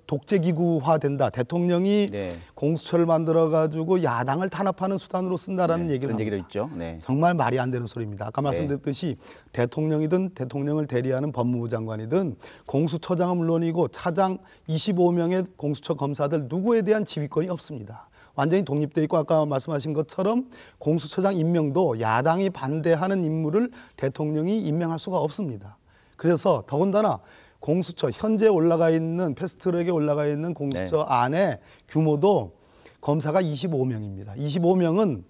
독재기구화된다. 대통령이 네. 공수처를 만들어 가지고 야당을 탄압하는 수단으로 쓴다라는 네. 얘기를 그런 합니다. 얘기도 있죠. 네. 정말 말이 안 되는 소리입니다. 아까 말씀드렸듯이 대통령이든 대통령을 대리하는 법무부 장관이든 공수처장은 물론이고 차장 25명의 공수처 검사들 누구에 대한 지휘권이 없습니다. 완전히 독립돼 있고 아까 말씀하신 것처럼 공수처장 임명도 야당이 반대하는 인물을 대통령이 임명할 수가 없습니다. 그래서 더군다나 공수처 현재 올라가 있는 패스트트랙에 올라가 있는 공수처 안에 규모도 검사가 25명입니다. 25명은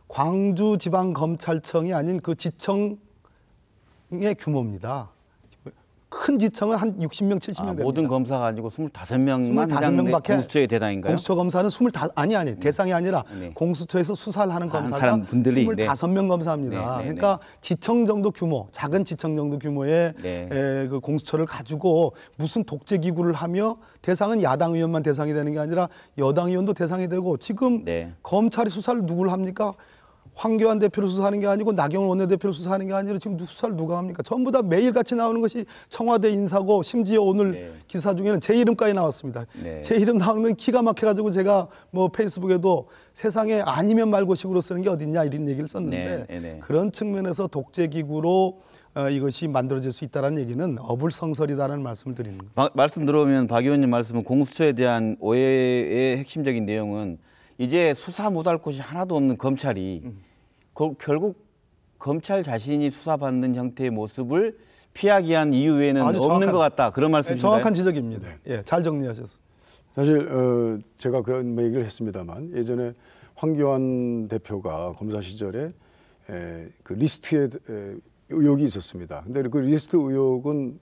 광주지방검찰청이 아닌 그 지청의 규모입니다. 큰 지청은 한 60명, 70명 됩니다. 모든 검사가 아니고 25명만 25명밖에 공수처의 대상인가요? 공수처 검사는 25 대상이 아니라 네. 공수처에서 수사를 하는 검사가 사람분들이, 25명 검사입니다. 네, 네, 그러니까 지청 정도 규모, 작은 지청 정도 규모의 네. 그 공수처를 가지고 무슨 독재 기구를 하며 대상은 야당 의원만 대상이 되는 게 아니라 여당 의원도 대상이 되고 지금 네. 검찰이 수사를 누구를 합니까? 황교안 대표를 수사하는 게 아니고 나경원 원내대표를 수사하는 게 아니라 지금 수사를 누가 합니까? 전부 다 매일같이 나오는 것이 청와대 인사고 심지어 오늘 네. 기사 중에는 제 이름까지 나왔습니다. 네. 제 이름 나오는 건 기가 막혀가지고 제가 뭐 페이스북에도 세상에 아니면 말고식으로 쓰는 게 어딨냐 이런 얘기를 썼는데 네, 네. 그런 측면에서 독재기구로 이것이 만들어질 수 있다는 얘기는 어불성설이다라는 말씀을 드리는 겁니다. 말씀 들어보면 박 의원님 말씀은 공수처에 대한 오해의 핵심적인 내용은 이제 수사 못할 곳이 하나도 없는 검찰이 결국 검찰 자신이 수사받는 형태의 모습을 피하기 위한 이유 외에는 없는 것 같다. 그런 말씀이신가요? 정확한 지적입니다. 예, 잘 정리하셨습니다. 사실 제가 그런 얘기를 했습니다만 예전에 황교안 대표가 검사 시절에 그 리스트에 의혹이 있었습니다. 근데 그 리스트 의혹은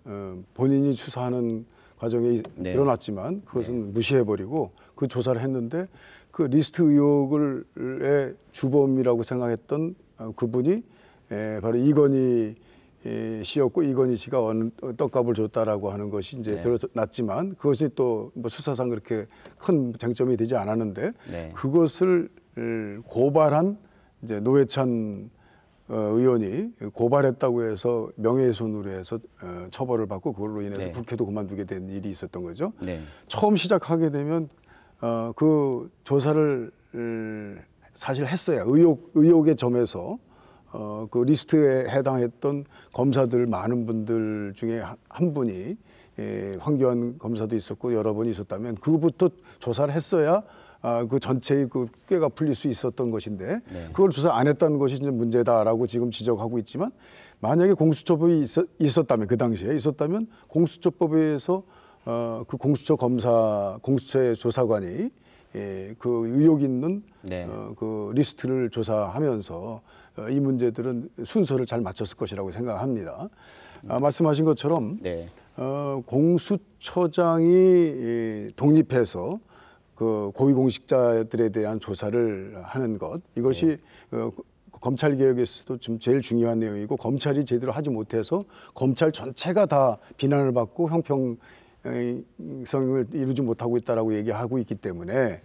본인이 수사하는 과정에 네. 드러났지만 그것은 무시해버리고 그 조사를 했는데 그 리스트 의혹의 주범이라고 생각했던 그분이 바로 이건희 씨였고 이건희 씨가 어느 떡값을 줬다라고 하는 것이 이제 네. 드러났지만 그것이 또 뭐 수사상 그렇게 큰 쟁점이 되지 않았는데 네. 그것을 고발한 이제 노회찬 의원이 고발했다고 해서 명예훼손으로 해서 처벌을 받고 그걸로 인해서 네. 국회도 그만두게 된 일이 있었던 거죠. 네. 처음 시작하게 되면 그 조사를 사실 했어요. 의혹의 점에서 그 리스트에 해당했던 검사들 많은 분들 중에 한 분이 황교안 검사도 있었고 여러 분이 있었다면 그부터 조사를 했어야 그 전체의 그 꾀가 풀릴 수 있었던 것인데 네. 그걸 조사 안 했다는 것이 이제 문제다라고 지금 지적하고 있지만 만약에 공수처법이 있었다면 그 당시에 있었다면 공수처법에서 그 공수처의 조사관이 그 의혹 있는 네. 그 리스트를 조사하면서 이 문제들은 순서를 잘 맞췄을 것이라고 생각합니다. 말씀하신 것처럼 네. 공수처장이 독립해서 그 고위공직자들에 대한 조사를 하는 것 이것이 검찰 개혁에서도 좀 제일 중요한 내용이고 검찰이 제대로 하지 못해서 검찰 전체가 다 비난을 받고 형평성을 이루지 못하고 있다라고 얘기하고 있기 때문에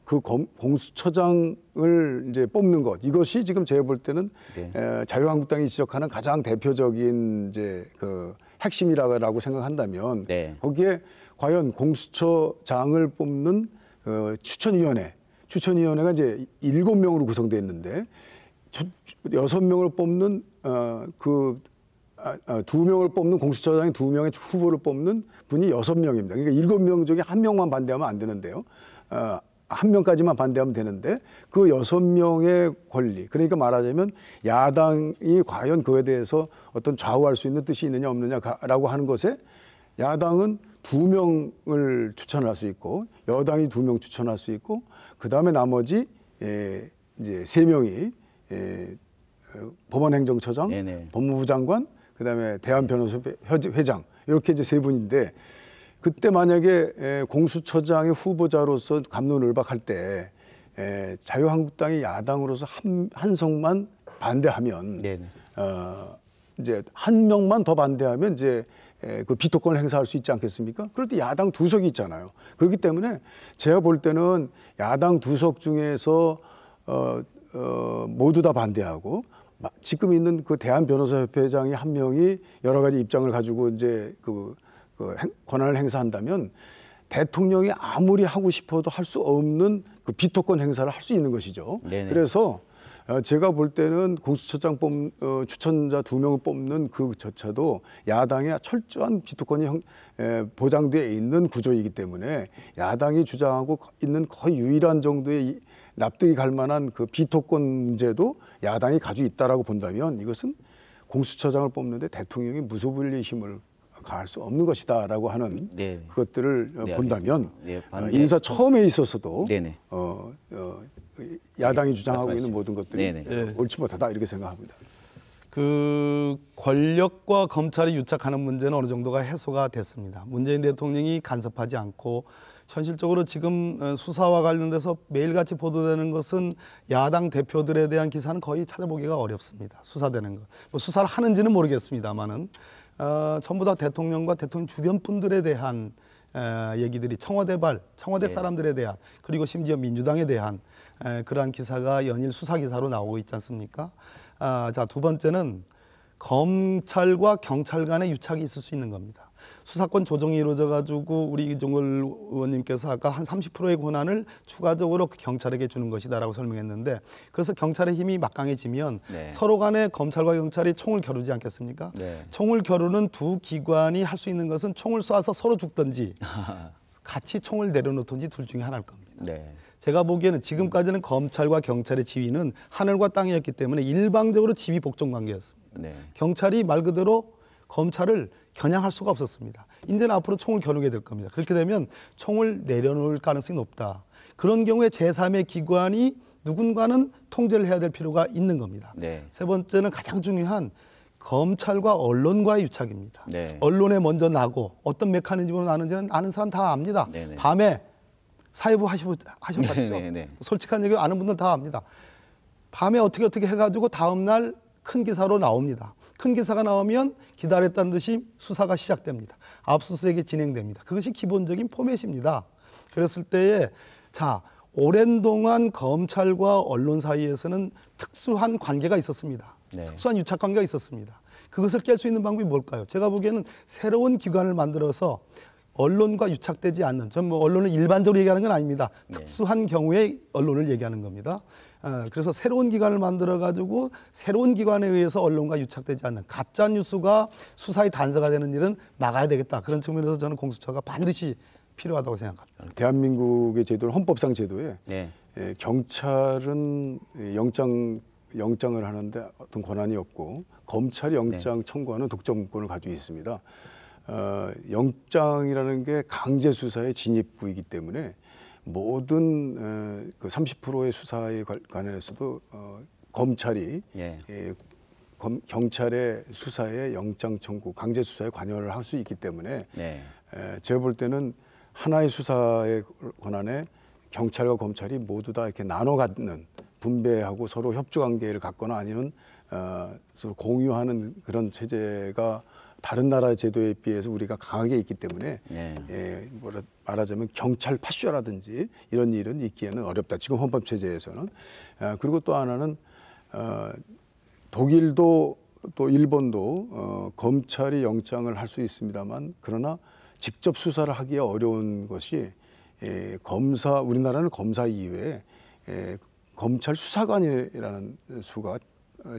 그 공수처장을 이제 뽑는 것 이것이 지금 제가 볼 때는 네. 자유한국당이 지적하는 가장 대표적인 이제 그 핵심이라고 생각한다면 네. 거기에 과연 공수처장을 뽑는 추천위원회가 이제 7명으로 구성되어 있는데 6명을 뽑는 2명을 뽑는 공수처장이 2명의 후보를 뽑는 분이 6명입니다. 그러니까 7명 중에 1명만 반대하면 안 되는데요. 1명까지만 반대하면 되는데 그 6명의 권리 그러니까 말하자면 야당이 과연 그에 대해서 어떤 좌우할 수 있는 뜻이 있느냐 없느냐라고 하는 것에 야당은 2명을 추천할 수 있고 여당이 2명 추천할 수 있고 그다음에 나머지 이제 3명이 법원행정처장, 네네. 법무부 장관, 그다음에 대한변호사협회 회장 이렇게 이제 3분인데 그때 만약에 공수처장의 후보자로서 갑론을박할 때 자유한국당이 야당으로서 한 석만 반대하면 네네. 이제 한 명만 더 반대하면 이제 그 비토권을 행사할 수 있지 않겠습니까? 그럴 때 야당 2석이 있잖아요. 그렇기 때문에 제가 볼 때는 야당 2석 중에서 모두 다 반대하고 지금 있는 그 대한변호사협회장이 한 명이 여러 가지 입장을 가지고 이제 그 권한을 행사한다면 대통령이 아무리 하고 싶어도 할 수 없는 그 비토권 행사를 할 수 있는 것이죠. 네네. 그래서 제가 볼 때는 공수처장 추천자 2명을 뽑는 그조차도 야당의 철저한 비토권이 보장되어 있는 구조이기 때문에 야당이 주장하고 있는 거의 유일한 정도의 납득이 갈 만한 그 비토권 문제도 야당이 가지고 있다라고 본다면 이것은 공수처장을 뽑는데 대통령이 무소불위의 힘을 가할 수 없는 것이다라고 하는 네. 그것들을 네, 본다면 네, 반대. 인사 처음에 있어서도 네네. 야당이 주장하고 말씀하시죠. 있는 모든 것들이 네네. 옳지 못하다 이렇게 생각합니다. 그 권력과 검찰이 유착하는 문제는 어느 정도가 해소가 됐습니다. 문재인 대통령이 간섭하지 않고 현실적으로 지금 수사와 관련돼서 매일같이 보도되는 것은 야당 대표들에 대한 기사는 거의 찾아보기가 어렵습니다. 수사되는 것. 뭐 수사를 하는지는 모르겠습니다만은 전부 다 대통령과 대통령 주변 분들에 대한 얘기들이 청와대 사람들에 대한 그리고 심지어 민주당에 대한 그러한 기사가 연일 수사 기사로 나오고 있지 않습니까? 자, 두 번째는 검찰과 경찰 간의 유착이 있을 수 있는 겁니다. 수사권 조정이 이루어져 가지고 우리 이종걸 의원님께서 아까 한 30%의 권한을 추가적으로 경찰에게 주는 것이다라고 설명했는데 그래서 경찰의 힘이 막강해지면 네. 서로 간에 검찰과 경찰이 총을 겨루지 않겠습니까? 네. 총을 겨루는 두 기관이 할 수 있는 것은 총을 쏴서 서로 죽든지 같이 총을 내려놓든지 둘 중에 하나일 겁니다. 네. 제가 보기에는 지금까지는 검찰과 경찰의 지위는 하늘과 땅이었기 때문에 일방적으로 지위 복종 관계였습니다. 네. 경찰이 말 그대로 검찰을 겨냥할 수가 없었습니다. 이제는 앞으로 총을 겨누게 될 겁니다. 그렇게 되면 총을 내려놓을 가능성이 높다. 그런 경우에 제3의 기관이 누군가는 통제를 해야 될 필요가 있는 겁니다. 네. 세 번째는 가장 중요한 검찰과 언론과의 유착입니다. 네. 언론에 먼저 나고 어떤 메커니즘으로 나는지는 아는 사람 다 압니다. 네네. 밤에 사회부 하셔봤죠? 네네. 솔직한 얘기 아는 분들 다 압니다. 밤에 어떻게 해가지고 다음날 큰 기사로 나옵니다. 큰 기사가 나오면 기다렸다는 듯이 수사가 시작됩니다. 압수수색이 진행됩니다. 그것이 기본적인 포맷입니다. 그랬을 때에 자 오랜 동안 검찰과 언론 사이에서는 특수한 관계가 있었습니다. 네. 특수한 유착 관계가 있었습니다. 그것을 깰 수 있는 방법이 뭘까요? 제가 보기에는 새로운 기관을 만들어서 언론과 유착되지 않는, 전 뭐 언론을 일반적으로 얘기하는 건 아닙니다. 네. 특수한 경우에 언론을 얘기하는 겁니다. 그래서 새로운 기관을 만들어 가지고 새로운 기관에 의해서 언론과 유착되지 않는 가짜 뉴스가 수사의 단서가 되는 일은 막아야 되겠다. 그런 측면에서 저는 공수처가 반드시 필요하다고 생각합니다. 대한민국의 제도는 헌법상 제도에 네. 경찰은 영장을 하는데 어떤 권한이 없고 검찰이 영장 청구하는 독점권을 가지고 있습니다. 영장이라는 게 강제 수사의 진입구이기 때문에 모든 그 30%의 수사에 관련해서도 검찰이 예. 경찰의 수사에 영장 청구, 강제 수사에 관여를 할 수 있기 때문에 네. 제가 볼 때는 하나의 수사의 권한에 경찰과 검찰이 모두 다 이렇게 나눠 갖는 분배하고 서로 협조 관계를 갖거나 아니면 서로 공유하는 그런 체제가 다른 나라 제도에 비해서 우리가 강하게 있기 때문에 네. 말하자면 경찰 파쇼라든지 이런 일은 있기에는 어렵다. 지금 헌법 체제에서는. 그리고 또 하나는 독일도 또 일본도 검찰이 영장을 할 수 있습니다만 그러나 직접 수사를 하기에 어려운 것이 우리나라는 검사 이외에 검찰 수사관이라는 수가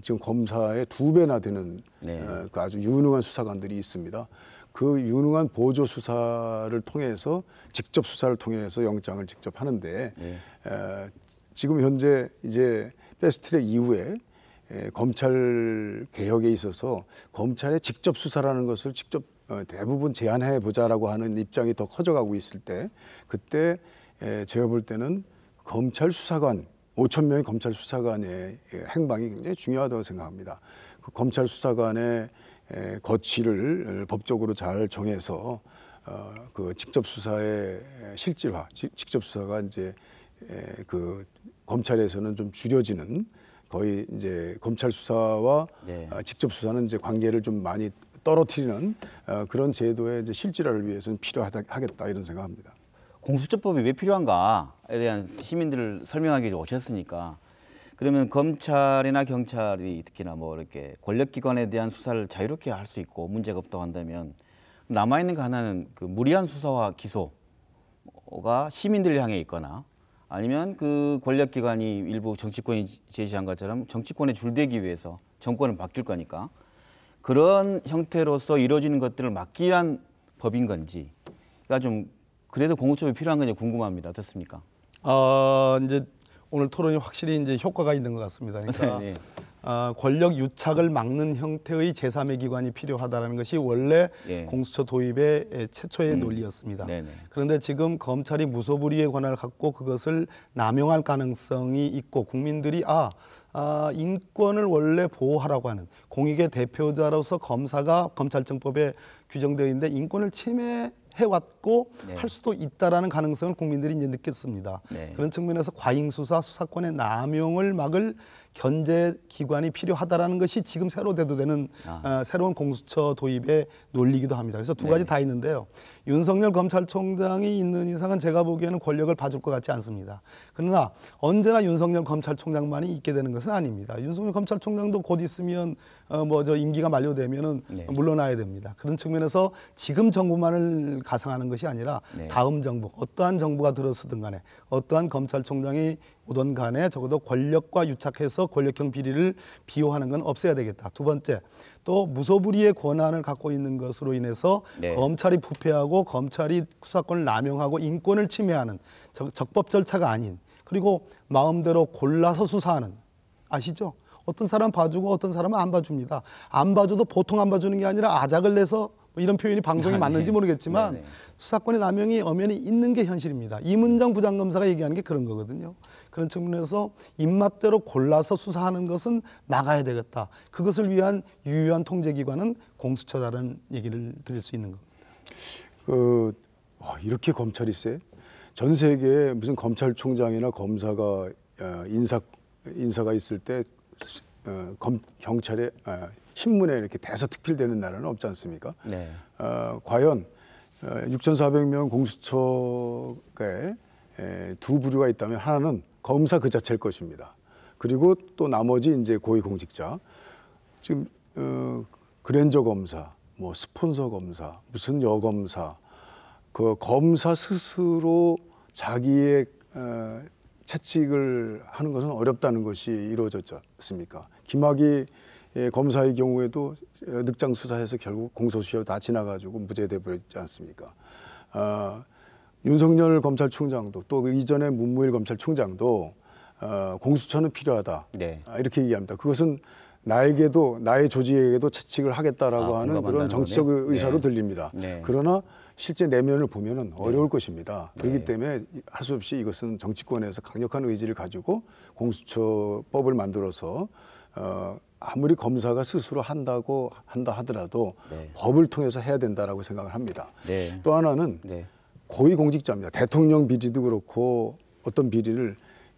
지금 검사의 2배나 되는 네. 그 아주 유능한 수사관들이 있습니다. 그 유능한 보조 수사를 통해서 직접 수사를 통해서 영장을 직접 하는데 네. 지금 현재 이제 패스트트랙 이후에 검찰 개혁에 있어서 검찰의 직접 수사라는 것을 직접 대부분 제한해 보자라고 하는 입장이 더 커져가고 있을 때 그때 제가 볼 때는 검찰 수사관 5천 명의 검찰 수사관의 행방이 굉장히 중요하다고 생각합니다. 그 검찰 수사관의 거취를 법적으로 잘 정해서 그 직접 수사의 실질화, 직접 수사가 이제 그 검찰에서는 좀 줄여지는 거의 이제 검찰 수사와 네. 직접 수사는 이제 관계를 좀 많이 떨어뜨리는 그런 제도의 이제 실질화를 위해서는 필요하겠다 이런 생각합니다. 공수처법이 왜 필요한가에 대한 시민들을 설명하기 위해 오셨으니까 그러면 검찰이나 경찰이 특히나 뭐 이렇게 권력기관에 대한 수사를 자유롭게 할 수 있고 문제가 없다고 한다면 남아있는 거 하나는 그 무리한 수사와 기소가 시민들을 향해 있거나 아니면 그 권력기관이 일부 정치권이 제시한 것처럼 정치권에 줄대기 위해서 정권을 바뀔 거니까 그런 형태로서 이루어지는 것들을 막기 위한 법인 건지가 좀 그래도 공수처법이 필요한 건지 궁금합니다. 어떻습니까? 이제 오늘 토론이 확실히 이제 효과가 있는 것 같습니다. 그러니까 네. 권력 유착을 막는 형태의 제3의 기관이 필요하다는 것이 원래 예. 공수처 도입의 최초의 논리였습니다. 네네. 그런데 지금 검찰이 무소불위의 권한을 갖고 그것을 남용할 가능성이 있고 국민들이 인권을 원래 보호하라고 하는 공익의 대표자로서 검사가 검찰청법에 규정되어 있는데 인권을 침해해왔고 네. 할 수도 있다라는 가능성을 국민들이 이제 느꼈습니다. 네. 그런 측면에서 과잉 수사, 수사권의 남용을 막을 견제 기관이 필요하다라는 것이 지금 새로 대두되는 새로운 공수처 도입의 논리이기도 합니다. 그래서 두 가지 다 있는데요. 윤석열 검찰총장이 있는 이상은 제가 보기에는 권력을 봐줄 것 같지 않습니다. 그러나 언제나 윤석열 검찰총장만이 있게 되는 것은 아닙니다. 윤석열 검찰총장도 곧 있으면 임기가 만료되면은 네. 물러나야 됩니다. 그런 측면에서 지금 정부만을 가상하는 것이 아니라 네. 다음 정부, 어떠한 정부가 들어서든 간에 어떠한 검찰총장이 오던 간에 적어도 권력과 유착해서 권력형 비리를 비호하는 건 없애야 되겠다. 두 번째, 또 무소불위의 권한을 갖고 있는 것으로 인해서 네. 검찰이 부패하고 검찰이 수사권을 남용하고 인권을 침해하는 적법 절차가 아닌 그리고 마음대로 골라서 수사하는 아시죠? 어떤 사람 봐주고 어떤 사람은 안 봐줍니다. 안 봐줘도 보통 안 봐주는 게 아니라 아작을 내서 이런 표현이 방송에 맞는지 모르겠지만 네네. 수사권의 남용이 엄연히 있는 게 현실입니다. 이문정 부장검사가 얘기하는 게 그런 거거든요. 그런 측면에서 입맛대로 골라서 수사하는 것은 막아야 되겠다. 그것을 위한 유효한 통제기관은 공수처라는 얘기를 드릴 수 있는 겁니다. 이렇게 검찰이 세? 전 세계에 무슨 검찰총장이나 검사가 인사가 있을 때 경찰에 신문에 이렇게 대서특필되는 나라는 없지 않습니까? 네. 과연 6,400명 공수처에 두 부류가 있다면 하나는 검사 그 자체일 것입니다. 그리고 또 나머지 이제 고위공직자, 지금 그랜저 검사, 뭐 스폰서 검사, 무슨 여검사, 그 검사 스스로 자기의 채찍을 하는 것은 어렵다는 것이 이루어졌지 않습니까? 김학의 검사의 경우에도 늑장 수사해서 결국 공소시효 다 지나가지고 무죄돼 버렸지 않습니까? 윤석열 검찰총장도 또 이전에 문무일 검찰총장도 공수처는 필요하다. 네. 이렇게 얘기합니다. 그것은 나에게도 나의 조직에게도 채찍을 하겠다라고 하는 그런 정치적 거네요. 의사로 네. 들립니다. 네. 그러나 실제 내면을 보면은 어려울 것입니다. 그렇기 때문에 할 수 없이 이것은 정치권에서 강력한 의지를 가지고 공수처법을 만들어서 아무리 검사가 스스로 한다 하더라도 법을 통해서 해야 된다라고 생각을 합니다. 네. 또 하나는 고위공직자입니다. 대통령 비리도 그렇고 어떤 비리를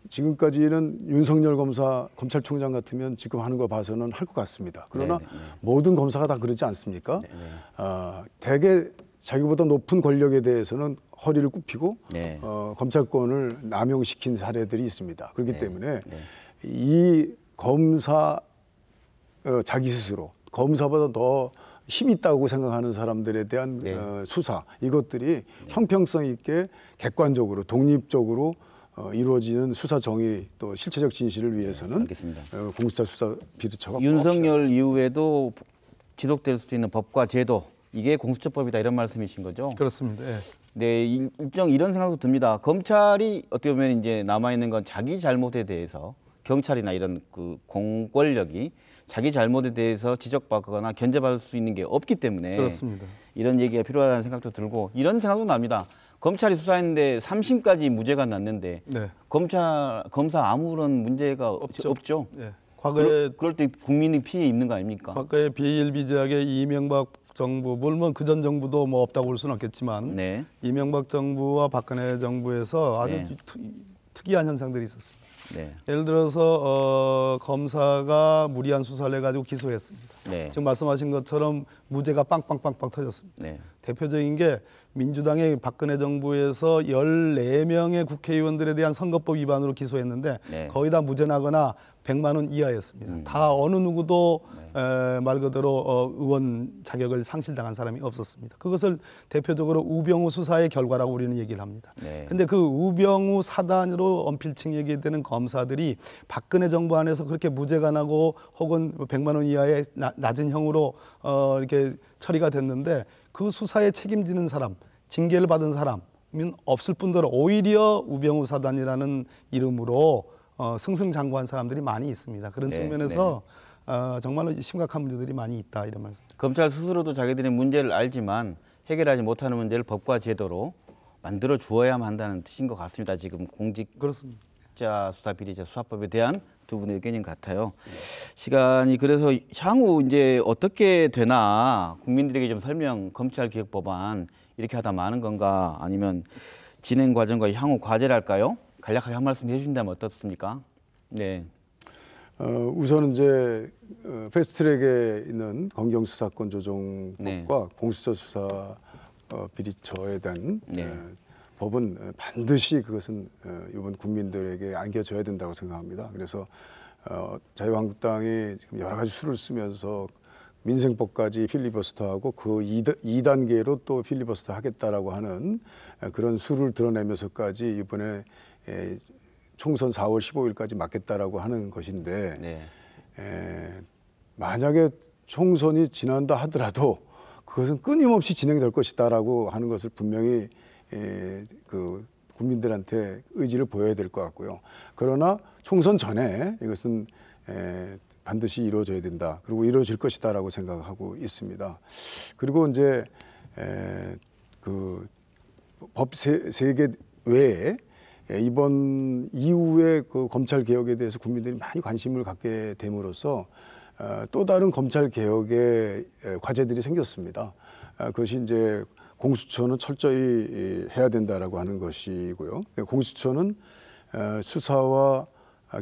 지금까지는 윤석열 검찰총장 같으면 지금 하는 거 봐서는 할 것 같습니다. 그러나 모든 검사가 다 그러지 않습니까? 대개 자기보다 높은 권력에 대해서는 허리를 굽히고 검찰권을 남용시킨 사례들이 있습니다. 그렇기 때문에 이 검사 자기 스스로 검사보다 더 힘 있다고 생각하는 사람들에 대한 수사 이것들이 형평성 있게 객관적으로 독립적으로 이루어지는 수사 정의 또 실체적 진실을 위해서는 공수처 수사 비리처가 윤석열 이후에도 지속될 수 있는 법과 제도 이게 공수처법이다 이런 말씀이신 거죠? 그렇습니다. 네, 일정 이런 생각도 듭니다. 검찰이 어떻게 보면 이제 남아 있는 건 자기 잘못에 대해서 경찰이나 이런 그 공권력이 자기 잘못에 대해서 지적받거나 견제받을 수 있는 게 없기 때문에 그렇습니다. 이런 얘기가 필요하다는 생각도 들고 이런 생각도 납니다. 검찰이 수사했는데 3심까지 무죄가 났는데 네. 검사 아무런 문제가 없죠. 예. 과거에 그럴 때 국민이 피해 입는 거 아닙니까? 과거에 비일비재하게 이명박 정부, 물론 그전 정부도 뭐 없다고 볼 수는 없겠지만 네. 이명박 정부와 박근혜 정부에서 아주 네. 특이한 현상들이 있었습니다. 네. 예를 들어서 검사가 무리한 수사를 해가지고 기소했습니다. 네. 지금 말씀하신 것처럼 무죄가 빵빵빵빵 터졌습니다. 네. 대표적인 게 민주당의 박근혜 정부에서 14명의 국회의원들에 대한 선거법 위반으로 기소했는데 네. 거의 다 무죄 나거나 100만 원 이하였습니다. 다 어느 누구도 말 그대로 의원 자격을 상실당한 사람이 없었습니다. 그것을 대표적으로 우병우 수사의 결과라고 우리는 얘기를 합니다. 그런데 네. 그 우병우 사단으로 언필칭 얘기되는 검사들이 박근혜 정부 안에서 그렇게 무죄가 나고 혹은 100만 원 이하의 낮은 형으로 이렇게 처리가 됐는데 그 수사에 책임지는 사람, 징계를 받은 사람은 없을 뿐더러 오히려 우병우 사단이라는 이름으로 승승장구한 사람들이 많이 있습니다. 그런 네, 측면에서 정말로 심각한 문제들이 많이 있다 이런 말씀. 검찰 스스로도 자기들의 문제를 알지만 해결하지 못하는 문제를 법과 제도로 만들어 주어야만 한다는 뜻인 것 같습니다. 지금 공직자 그렇습니다. 수사 비리자 수사법에 대한 두 분의 의견인 것 같아요. 시간이 그래서 향후 이제 어떻게 되나 국민들에게 좀 설명, 검찰 개혁 법안 이렇게 하다 마는 건가 아니면 진행 과정과 향후 과제랄까요? 간략하게 한 말씀 해주신다면 어떻습니까? 네. 우선 이제 패스트트랙에 있는 검경수사권 조정법과 네. 공수처 수사 비리처에 대한 네. 법은 반드시 그것은 이번 국민들에게 안겨져야 된다고 생각합니다. 그래서 자유한국당이 지금 여러 가지 수를 쓰면서 민생법까지 필리버스터하고 그 2단계로 또 필리버스터 하겠다라고 하는 그런 수를 드러내면서까지 이번에 총선 4월 15일까지 막겠다라고 하는 것인데 네. 만약에 총선이 지난다 하더라도 그것은 끊임없이 진행될 것이다라고 하는 것을 분명히 그 국민들한테 의지를 보여야 될 것 같고요. 그러나 총선 전에 이것은 반드시 이루어져야 된다. 그리고 이루어질 것이다라고 생각하고 있습니다. 그리고 이제 그 법 세 개 외에 이번 이후에 그 검찰 개혁에 대해서 국민들이 많이 관심을 갖게 됨으로써 또 다른 검찰 개혁의 과제들이 생겼습니다. 그것이 이제 공수처는 철저히 해야 된다라고 하는 것이고요. 공수처는 수사와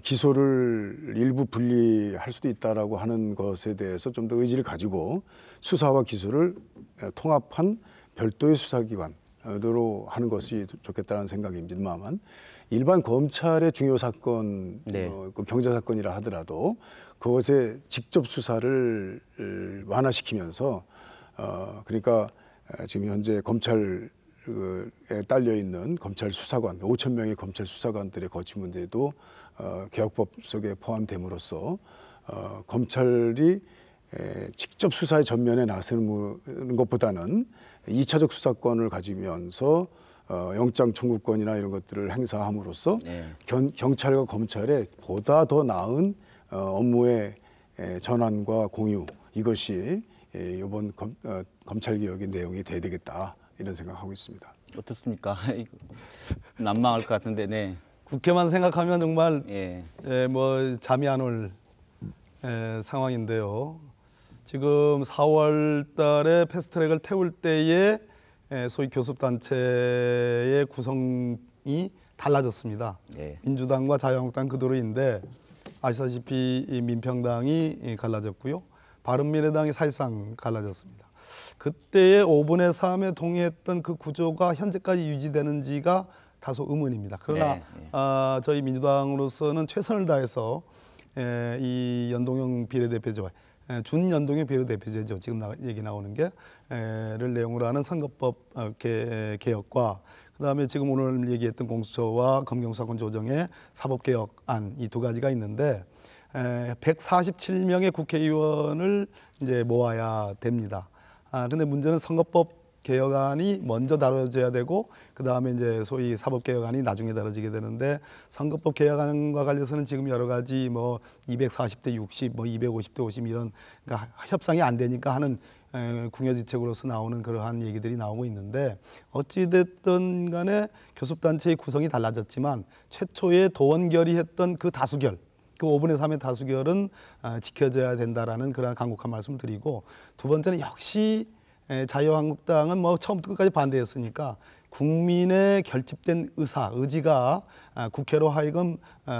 기소를 일부 분리할 수도 있다라고 하는 것에 대해서 좀 더 의지를 가지고 수사와 기소를 통합한 별도의 수사기관으로 하는 것이 좋겠다는 생각입니다만 일반 검찰의 중요 사건, 네. 그 경제 사건이라 하더라도 그것에 직접 수사를 완화시키면서 그러니까 지금 현재 검찰에 딸려 있는 검찰 수사관 5천 명의 검찰 수사관들의 거취 문제도 개혁법 속에 포함됨으로써 검찰이 직접 수사의 전면에 나서는 것보다는 2차적 수사권을 가지면서 영장 청구권이나 이런 것들을 행사함으로써 네. 경찰과 검찰의 보다 더 나은 업무의 전환과 공유 이것이 이번 검찰 개혁의 내용이 돼야 되겠다 이런 생각하고 있습니다. 어떻습니까? 난망할 것 같은데, 네. 국회만 생각하면 정말 예. 뭐 잠이 안 올 상황인데요. 지금 4월 달에 패스트트랙을 태울 때에 소위 교섭단체의 구성이 달라졌습니다. 예. 민주당과 자유한국당 그대로인데 아시다시피 이 민평당이 갈라졌고요. 바른미래당이 사실상 갈라졌습니다. 그때의 5분의 3에 동의했던 그 구조가 현재까지 유지되는지가 다소 의문입니다. 그러나 네, 네. 저희 민주당으로서는 최선을 다해서 이 연동형 비례대표제, 준연동형 비례대표제죠. 지금 얘기 나오는 게를 내용으로 하는 선거법 개혁과 그다음에 지금 오늘 얘기했던 공수처와 검경수사권 조정의 사법개혁안 이 두 가지가 있는데 147명의 국회의원을 이제 모아야 됩니다. 근데 문제는 선거법 개혁안이 먼저 다뤄져야 되고 그다음에 이제 소위 사법개혁안이 나중에 다뤄지게 되는데 선거법 개혁안과 관련해서는 지금 여러 가지 뭐 240대 60, 뭐 250대 50 이런 그러니까 협상이 안 되니까 하는 궁여지책으로서 나오는 그러한 얘기들이 나오고 있는데 어찌됐든 간에 교섭단체의 구성이 달라졌지만 최초의 도원 결의했던 그 다수결 그 5분의 3의 다수결은 지켜져야 된다라는 그런 간곡한 말씀 드리고 두 번째는 역시 자유한국당은 뭐 처음부터 끝까지 반대했으니까 국민의 결집된 의지가 국회로 하여금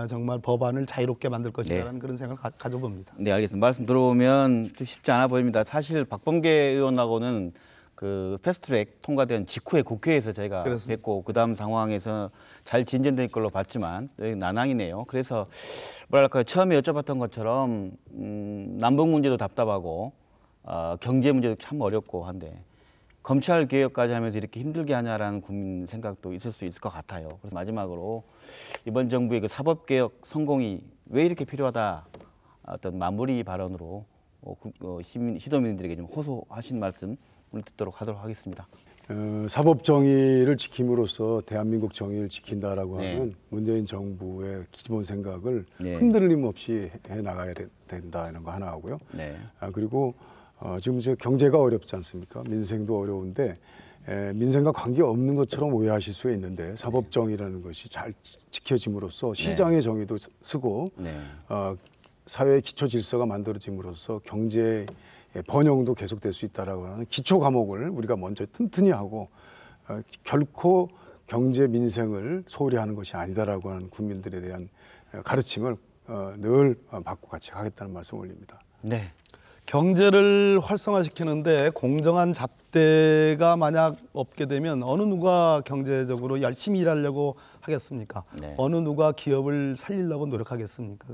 정말 법안을 자유롭게 만들 것이라는 그런 생각을 가져봅니다. 네, 알겠습니다. 말씀 들어보면 좀 쉽지 않아 보입니다. 사실 박범계 의원하고는 그 패스트트랙 통과된 직후에 국회에서 저희가 그렇습니다. 뵙고 그다음 상황에서 잘 진전될 걸로 봤지만 난항이네요. 그래서 뭐랄까요, 처음에 여쭤봤던 것처럼 남북 문제도 답답하고 경제 문제도 참 어렵고 한데 검찰 개혁까지 하면서 이렇게 힘들게 하냐라는 국민 생각도 있을 수 있을 것 같아요. 그래서 마지막으로 이번 정부의 그 사법 개혁 성공이 왜 이렇게 필요하다 어떤 마무리 발언으로 시도민들에게 좀 호소하신 말씀 오늘 듣도록 하도록 하겠습니다. 사법 정의를 지킴으로써 대한민국 정의를 지킨다라고 네. 하는 문재인 정부의 기본 생각을 네. 흔들림 없이 해 나가야 된다 이런 거 하나 하고요. 네. 그리고 지금 이제 경제가 어렵지 않습니까? 민생도 어려운데 민생과 관계 없는 것처럼 오해하실 수가 있는데 사법 정의라는 것이 잘 지켜짐으로써 시장의 정의도 쓰고 네. 사회의 기초 질서가 만들어짐으로써 경제의 번영도 계속될 수 있다라고 하는 기초 과목을 우리가 먼저 튼튼히 하고 결코 경제 민생을 소홀히 하는 것이 아니다라고 하는 국민들에 대한 가르침을 늘 받고 같이 가겠다는 말씀을 올립니다. 네. 경제를 활성화시키는데 공정한 잣대가 만약 없게 되면 어느 누가 경제적으로 열심히 일하려고 하겠습니까? 네. 어느 누가 기업을 살리려고 노력하겠습니까?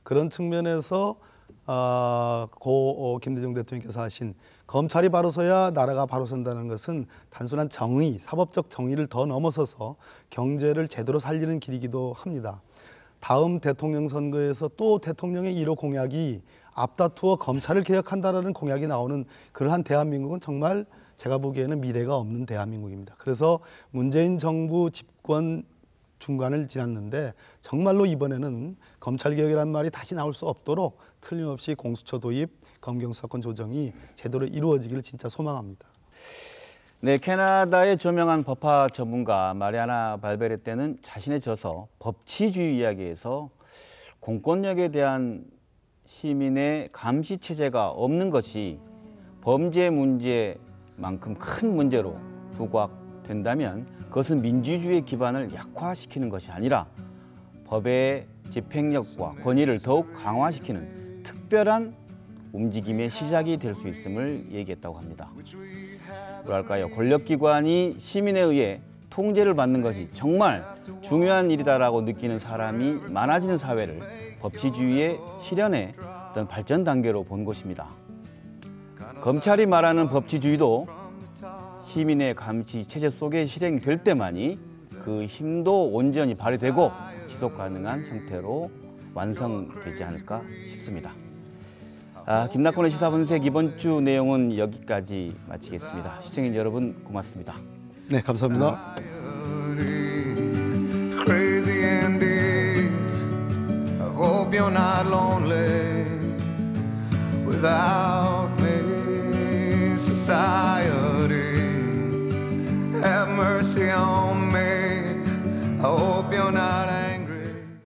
그런 측면에서 고 김대중 대통령께서 하신 검찰이 바로 서야 나라가 바로 선다는 것은 단순한 정의, 사법적 정의를 더 넘어서서 경제를 제대로 살리는 길이기도 합니다. 다음 대통령 선거에서 또 대통령의 1호 공약이 앞다투어 검찰을 개혁한다라는 공약이 나오는 그러한 대한민국은 정말 제가 보기에는 미래가 없는 대한민국입니다. 그래서 문재인 정부 집권 중간을 지났는데 정말로 이번에는 검찰개혁이라는 말이 다시 나올 수 없도록 틀림없이 공수처 도입, 검경수사권 조정이 제대로 이루어지기를 진짜 소망합니다. 네, 캐나다의 저명한 법학 전문가 마리아나 발베레떼는 자신의 저서 법치주의 이야기에서 공권력에 대한 시민의 감시 체제가 없는 것이 범죄 문제만큼 큰 문제로 부각된다면 그것은 민주주의의 기반을 약화시키는 것이 아니라 법의 집행력과 권위를 더욱 강화시키는 특별한 움직임의 시작이 될 수 있음을 얘기했다고 합니다. 뭐랄까요? 권력기관이 시민에 의해 통제를 받는 것이 정말 중요한 일이다라고 느끼는 사람이 많아지는 사회를 법치주의의 실현의 어떤 발전 단계로 본 것입니다. 검찰이 말하는 법치주의도 시민의 감시 체제 속에 실행될 때만이 그 힘도 온전히 발휘되고 지속 가능한 형태로 완성되지 않을까 싶습니다. 김낙곤의 시사분석 이번 주 내용은 여기까지 마치겠습니다. 시청자 여러분 고맙습니다. 네, 감사합니다. Crazy indeed. I hope you're not lonely without me. Society, have mercy on me. I hope you're not